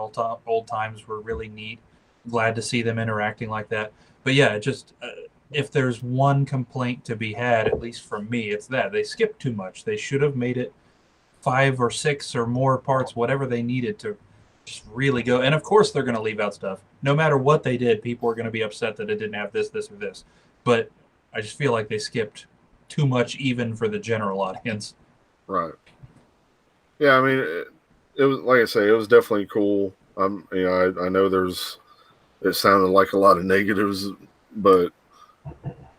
old times were really neat. Glad to see them interacting like that. But yeah, just if there's one complaint to be had, at least from me, it's that they skipped too much. They should have made it 5 or 6 or more parts, whatever they needed to just really go. And of course they're going to leave out stuff. No matter what they did, people are going to be upset that it didn't have this, or this. But I just feel like they skipped too much even for the general audience.
Right. Yeah, I mean, it was, like I say, it was definitely cool. I know it sounded like a lot of negatives, but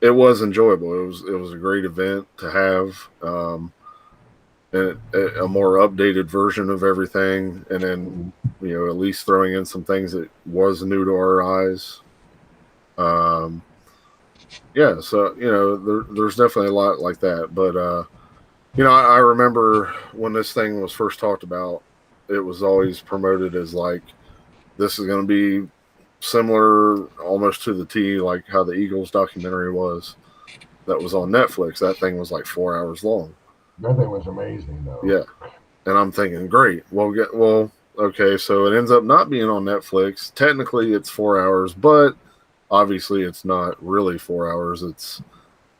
it was enjoyable. It was a great event to have, and a more updated version of everything. And then at least throwing in some things that was new to our eyes. Yeah, so there's definitely a lot like that. But I remember when this thing was first talked about, it was always promoted as like this is going to be similar almost to the T, like how the Eagles documentary was that was on Netflix. That thing was like 4 hours long.
That thing was amazing, though.
Yeah, and I'm thinking, great. Okay, so it ends up not being on Netflix. Technically, it's 4 hours, but obviously, it's not really 4 hours. It's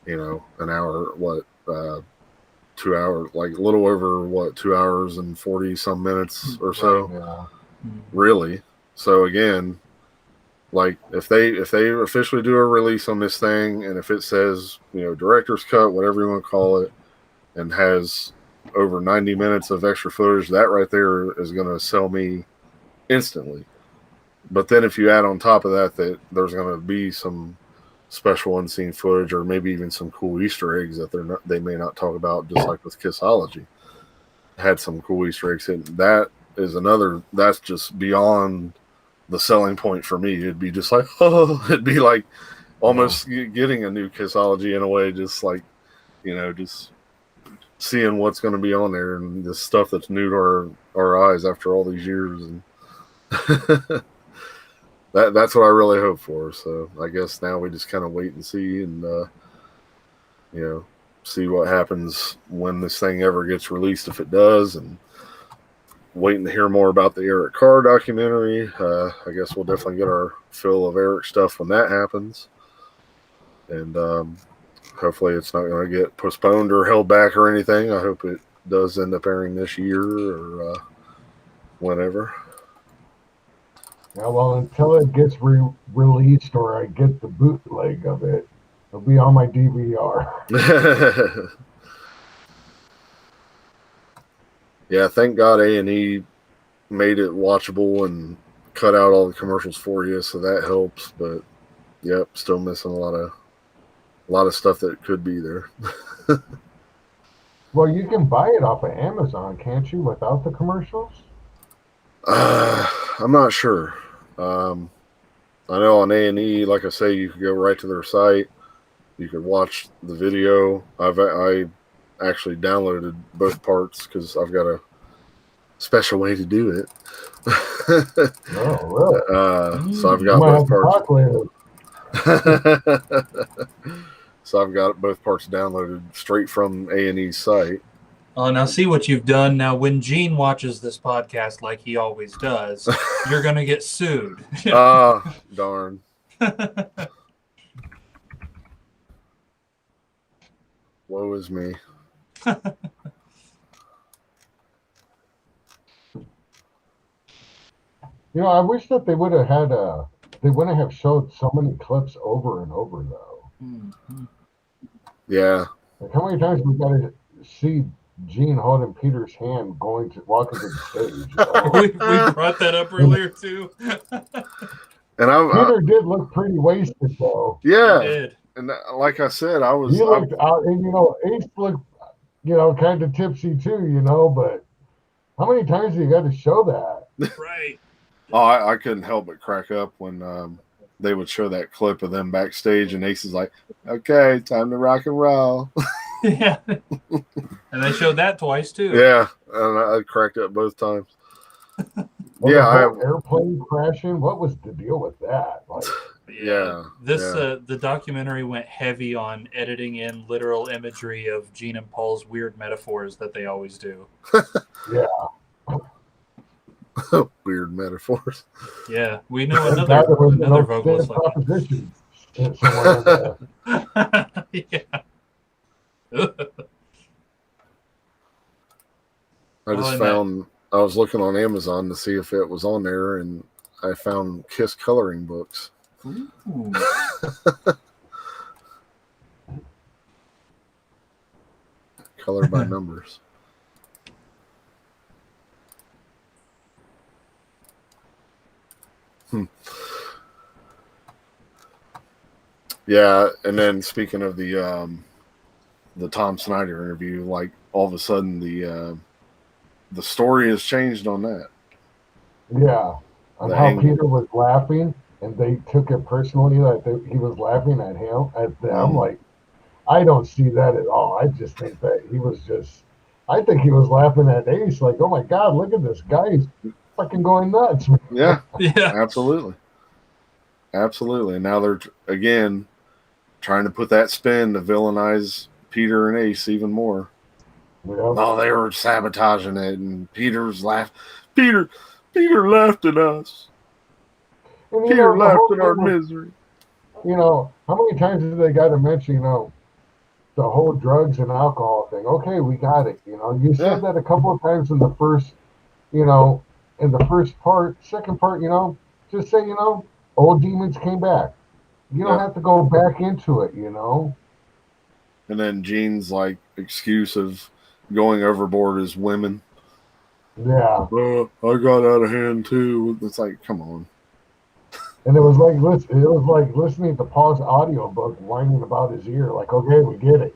an hour. 2 hours, like a little over 2 hours and 40 some minutes or so.
Right, yeah.
Really. So again, like if they officially do a release on this thing, and if it says director's cut, whatever you want to call it, and has over 90 minutes of extra footage, that right there is going to sell me instantly. But then if you add on top of that there's going to be some special unseen footage, or maybe even some cool Easter eggs that they may not talk about, just like with Kissology had some cool Easter eggs in. That's just beyond the selling point for me. It'd be just like, it'd be like almost getting a new Kissology in a way, just like, just seeing what's going to be on there and the stuff that's new to our eyes after all these years. And that's what I really hope for. So I guess now we just kind of wait and see, and see what happens when this thing ever gets released, if it does, and waiting to hear more about the Eric Carr documentary. I guess we'll definitely get our fill of Eric stuff when that happens, and hopefully it's not going to get postponed or held back or anything. I hope it does end up airing this year or whenever.
Yeah, well, until it gets released or I get the bootleg of it, it'll be on my DVR.
Yeah, thank God A&E made it watchable and cut out all the commercials for you, so that helps. But yep, still missing a lot of stuff that could be there.
Well, you can buy it off of Amazon, can't you, without the commercials?
I'm not sure. I know on A&E, like I say, you could go right to their site. You could watch the video. I actually downloaded both parts because I've got a special way to do it.
Oh, really?
So I've got both parts.
Later.
So I've got both parts downloaded straight from A&E's site.
Oh, now see what you've done. Now, when Gene watches this podcast like he always does, you're going to get sued.
Darn. Woe is me.
I wish that they would have had they wouldn't have showed so many clips over and over, though.
Mm-hmm.
Yeah.
Like, how many times we got to see Gene holding Peter's hand walking to the stage?
We brought that up earlier too.
And
Peter did look pretty wasted, though.
Yeah,
he did.
And like I said,
He looked out, and Ace looked, kind of tipsy too, But how many times do you got to show that?
Right.
Oh, I couldn't help but crack up when they would show that clip of them backstage, and Ace is like, "Okay, time to rock and roll."
Yeah. And they showed that twice too.
Yeah, and I cracked up both times.
Airplane crashing. What was the deal with that? Like,
the documentary went heavy on editing in literal imagery of Gene and Paul's weird metaphors that they always do.
Yeah.
Weird metaphors.
Yeah, we know another vocalist like
that.
Yeah.
I was looking on Amazon to see if it was on there, and I found Kiss coloring books.
Ooh.
Color by numbers. Yeah, and then speaking of the Tom Snyder interview, like all of a sudden the story has changed on that.
Yeah, and
The
how
hanging.
Peter was laughing, and they took it personally that he was laughing at them.
Mm.
Like, I don't see that at all. I just think that he was just. I think he was laughing at Ace, like, "Oh my God, look at this guy! He's fucking going nuts."
Yeah,
Yeah.
absolutely, absolutely. And now they're again trying to put that spin to villainize Peter and Ace even more.
Yep.
No, they were sabotaging it, and Peter, Peter laughed at us.
And
Peter
the
laughed
whole
at
thing
our
was,
misery.
how many times did they got to mention, the whole drugs and alcohol thing? Okay, we got it. You
Yeah,
said that a couple of times in the first, you know, in the first part. Second part, just say, old demons came back. You don't
yeah.
have to go back into it.
And then Gene's like excuse of going overboard is women.
Yeah.
I got out of hand too. It's like, come on.
And it was like listening to Paul's audiobook whining about his ear, like, okay, we get it.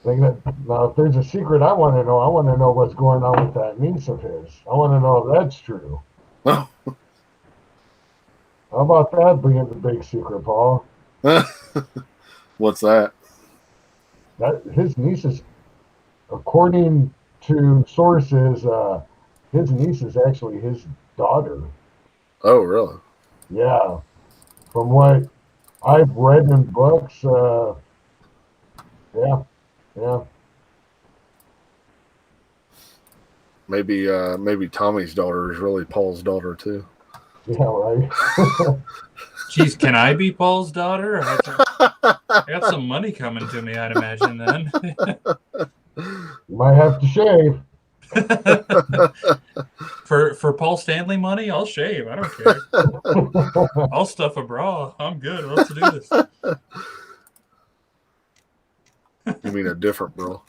Like that. Now, if there's a secret I want to know what's going on with that niece of his. I want to know if that's true.
Oh.
How about that being the big secret, Paul?
What's that?
That his niece is, according to sources, his niece is actually his daughter.
Oh, really?
Yeah, from what I've read in books, yeah, yeah,
Maybe Tommy's daughter is really Paul's daughter too.
yeah, right.
Geez, can I be Paul's daughter? I got some money coming to me, I'd imagine then.
You might have to shave.
For Paul Stanley money, I'll shave. I don't care. I'll stuff a bra. I'm good. Let's do this.
You mean a different bro?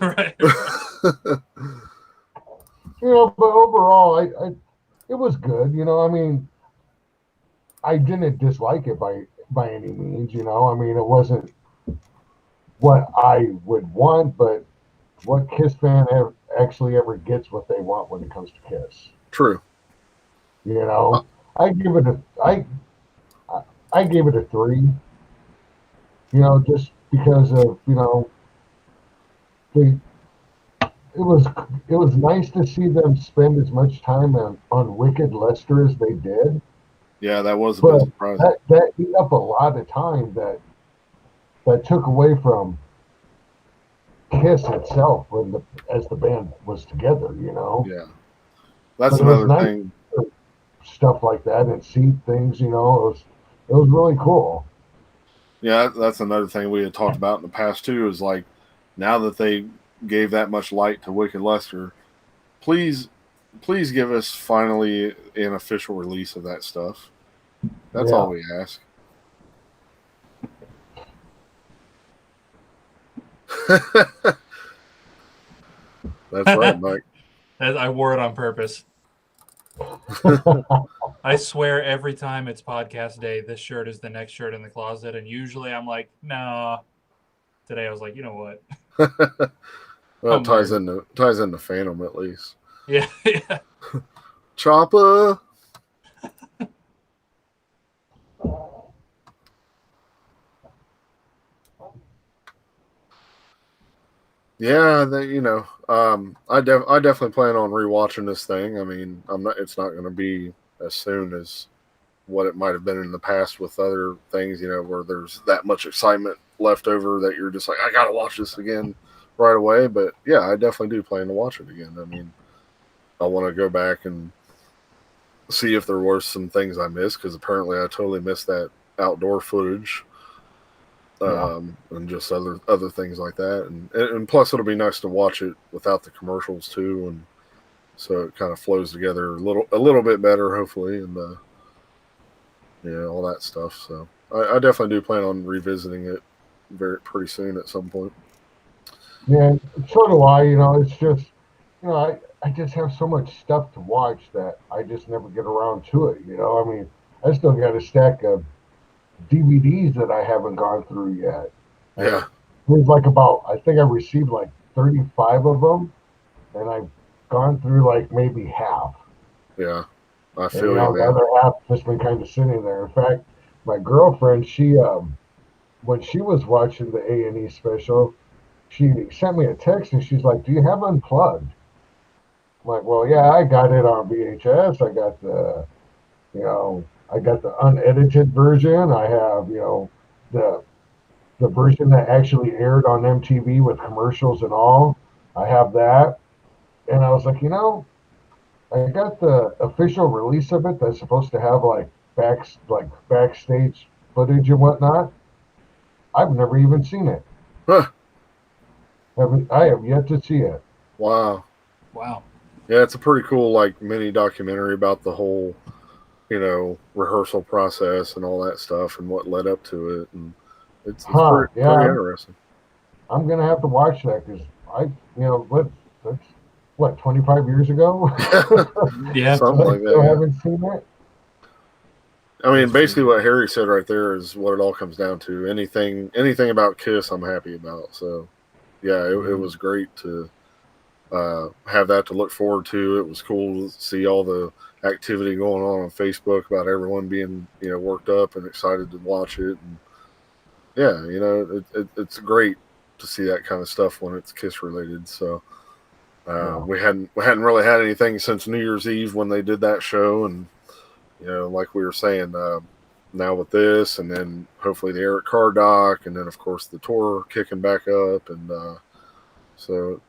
Right.
But overall, it was good. I mean, I didn't dislike it by any means. I mean, it wasn't what I would want, but what Kiss fan actually ever gets what they want when it comes to Kiss.
True.
You know, I give it a I gave it a 3. Just because of they it was nice to see them spend as much time on Wicked Lester as they did,
Yeah, that was a bit
but
surprising.
that ate up a lot of time that took away from Kiss itself as the band was together.
Yeah, that's
But it was
another
nice
thing.
for stuff like that and see things. It was really cool.
Yeah, that's another thing we had talked about in the past too. Is like now that they gave that much light to Wicked Lester, please, please give us finally an official release of that stuff. That's
Yeah.
all we ask. That's right, Mike.
I wore it on purpose. I swear every time it's podcast day, this shirt is the next shirt in the closet. And usually I'm like, nah. Today I was like, you know what?
Well, it ties into Phantom at least.
Yeah. Yeah.
Chopper. Yeah, I definitely plan on rewatching this thing. I mean, it's not going to be as soon as what it might have been in the past with other things, where there's that much excitement left over that you're just like, I got to watch this again right away. But yeah, I definitely do plan to watch it again. I mean, I want to go back and see if there were some things I missed, because apparently I totally missed that outdoor footage. And just other things like that, and plus it'll be nice to watch it without the commercials too, and so it kind of flows together a little bit better, hopefully, and all that stuff. So I definitely do plan on revisiting it pretty soon at some point.
Yeah, so do I. It's just, I just have so much stuff to watch that I just never get around to it. I mean, I still got a stack of DVDs that I haven't gone through yet.
Yeah,
There's like I think I received like 35 of them, and I've gone through like maybe half.
Yeah, I
And
feel you,
the
man.
other half just been kind of sitting there. In fact, my girlfriend, she when she was watching the A&E special, she sent me a text and she's like, "Do you have Unplugged?" I'm like, "Well, yeah, I got it on VHS. I got I got the unedited version. I have, the the version that actually aired on MTV with commercials and all. I have that." And I was like, I got the official release of it that's supposed to have like backstage footage and whatnot. I've never even seen it.
Huh.
I have yet to see it.
Wow.
Wow.
Yeah, it's a pretty cool like mini documentary about the whole, rehearsal process and all that stuff and what led up to it, and it's
Huh?
pretty
Yeah,
interesting.
I'm gonna have to watch that because that's what 25 years ago.
Yeah,
Something
I
like that.
still
Yeah.
haven't seen it.
I mean,
that's
basically
true.
what Harry said right there is what it all comes down to. Anything about Kiss, I'm happy about. So, yeah, it was great to have that to look forward to. It was cool to see all the activity going on Facebook about everyone being worked up and excited to watch it. And yeah, it's great to see that kind of stuff when it's Kiss related. So
Yeah,
we hadn't really had anything since New Year's Eve when they did that show, and like we were saying, now with this, and then hopefully the Eric Carr doc, and then of course the tour kicking back up, and so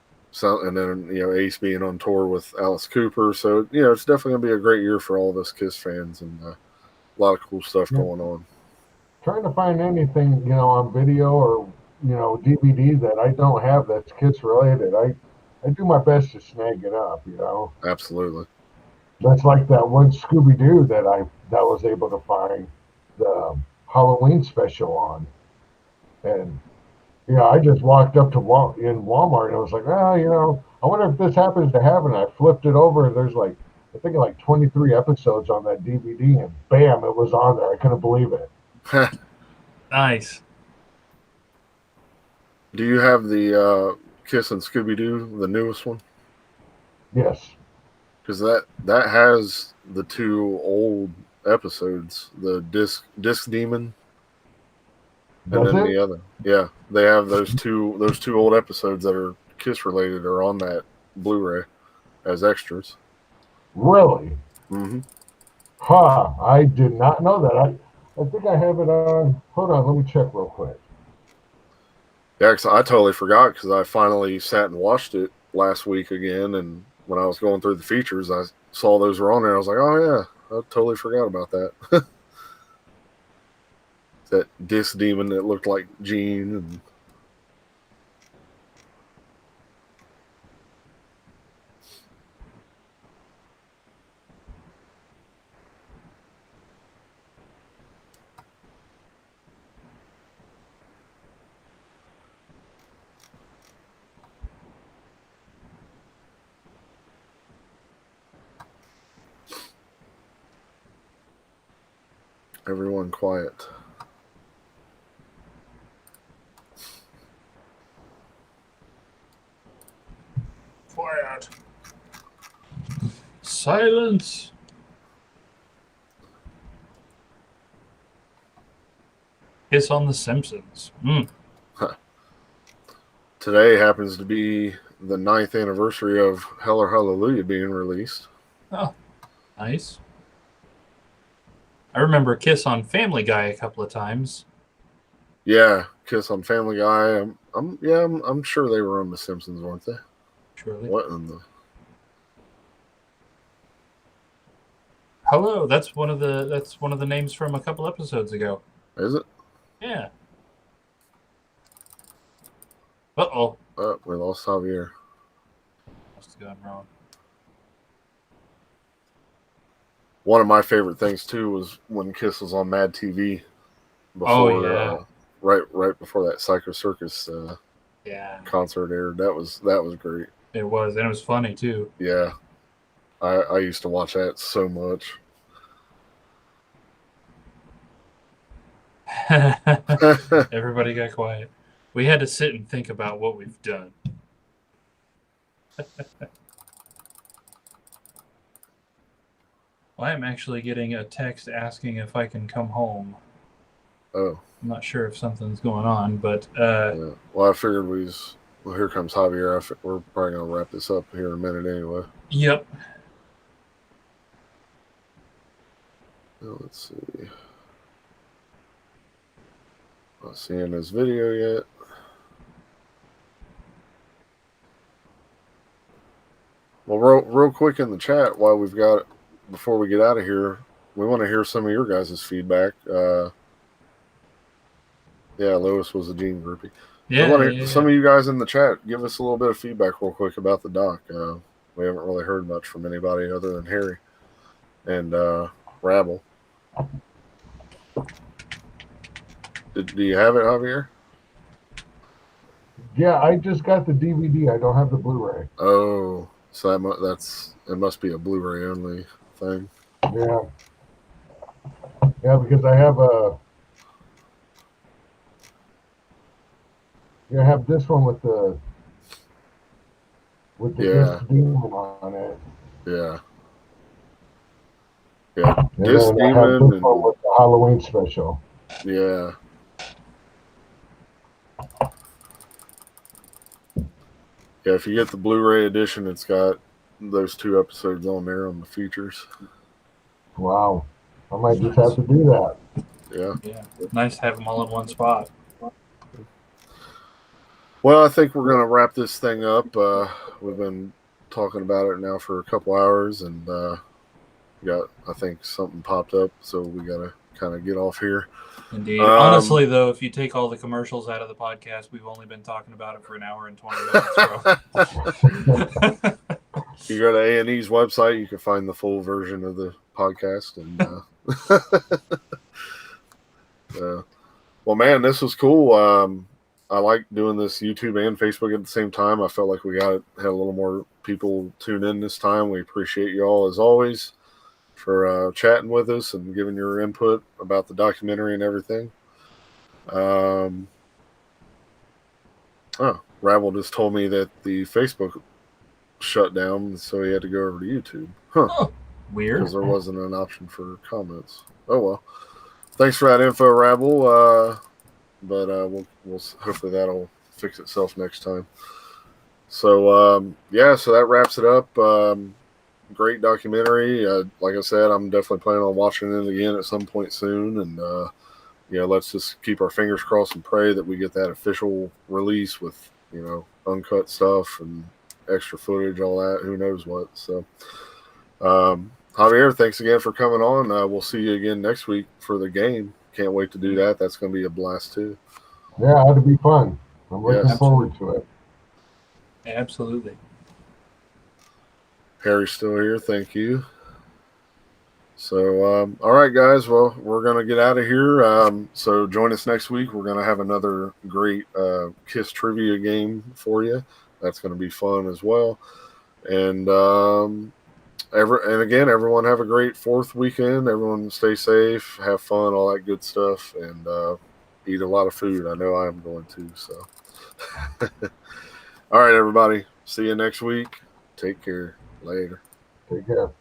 and then Ace being on tour with Alice Cooper, so it's definitely gonna be a great year for all of us Kiss fans, and a lot of cool stuff
yeah.
going on.
Trying to find anything on video or DVD that I don't have that's Kiss related. I do my best to snag it up.
Absolutely.
That's like that one Scooby Doo that was able to find the Halloween special on, and I just walked up to in Walmart and I was like, I wonder if this happens to happen. And I flipped it over and there's like I think like 23 episodes on that DVD, and bam, it was on there. I couldn't believe it.
Nice.
Do you have the Kiss and Scooby Doo, the newest one?
Yes,
Because that has the two old episodes, the disc demon, and
does
then
it
the other. Yeah, they have those two old episodes that are Kiss related are on that Blu-ray as extras.
really?
Hmm.
Huh? I did not know that. I think I have it on. Hold on, let me check real quick.
Yeah, 'cause I totally forgot because I finally sat and watched it last week again, and when I was going through the features, I saw those were on there. I was like, oh yeah, I totally forgot about that. That disc demon that looked like Gene, and everyone quiet.
Quiet. Silence. Kiss on the Simpsons.
Today happens to be the 9th anniversary of Hell or Hallelujah being released.
Oh, nice. I remember Kiss on Family Guy a couple of times.
Yeah, Kiss on Family Guy. I'm sure they were on The Simpsons, weren't they?
Surely.
What in the?
Hello. That's one of the names from a couple episodes ago.
Is it?
Yeah. Uh-oh.
Oh, we lost Javier.
Must have gone wrong.
One of my favorite things too was when Kiss was on Mad TV
Oh
before,
yeah.
right before that Psycho Circus
Yeah.
concert aired. That was great.
It was, and it was funny too.
Yeah, I used to watch that so much.
Everybody got quiet. We had to sit and think about what we've done. Well, I'm actually getting a text asking if I can come home.
Oh.
I'm not sure if something's going on, but
Yeah. Well, I figured well, here comes Javier. We're probably going to wrap this up here in a minute anyway.
Yep.
Well, let's see. Not seeing his video yet. Well, real quick in the chat while we've got it, before we get out of here, we want to hear some of your guys' feedback. Yeah, Lewis was a Gene groupie.
Yeah,
some of you guys in the chat, give us a little bit of feedback real quick about the doc. We haven't really heard much from anybody other than Harry and Rabble. Do you have it, Javier?
Yeah, I just got the DVD. I don't have the Blu-ray.
Oh, so it must be a Blu-ray only thing.
Yeah. Yeah, because I have I have this one with the
Yeah.
Gist Demon on it.
Yeah. Yeah.
And
Gist
then I have
Demon
this one with the Halloween special.
Yeah. Yeah, if you get the Blu-ray edition, it's got those 2 episodes on there on the features.
Wow. I might just have to do that.
Yeah.
yeah. Nice to have them all in one spot.
Well, I think we're going to wrap this thing up. We've been talking about it now for a couple hours, and I think something popped up, so we got to kind of get off here.
Indeed. Honestly, though, if you take all the commercials out of the podcast, we've only been talking about it for an hour and 20 minutes.
If you go to A&E's website, you can find the full version of the podcast. And well, man, this was cool. I like doing this YouTube and Facebook at the same time. I felt like we had a little more people tune in this time. We appreciate you all as always for chatting with us and giving your input about the documentary and everything. Rabble just told me that the Facebook shut down, so he had to go over to YouTube.
Oh, weird.
Because there wasn't an option for comments. Oh well. Thanks for that info, Rabble. But we'll hopefully that'll fix itself next time. So so that wraps it up. Great documentary. Like I said, I'm definitely planning on watching it again at some point soon. And let's just keep our fingers crossed and pray that we get that official release with uncut stuff and extra footage, all that. Who knows what? So, Javier, thanks again for coming on. We'll see you again next week for the game. Can't wait to do that. That's going to be a blast too.
Yeah, it'll be fun. I'm looking forward to it.
Absolutely.
Harry's still here. Thank you. So, all right, guys. Well, we're going to get out of here. So join us next week. We're going to have another great KISS trivia game for you. That's going to be fun as well. And again, everyone have a great 4th weekend. Everyone stay safe, have fun, all that good stuff, and eat a lot of food. I know I am going to. So, all right, everybody. See you next week. Take care. Later.
Take care.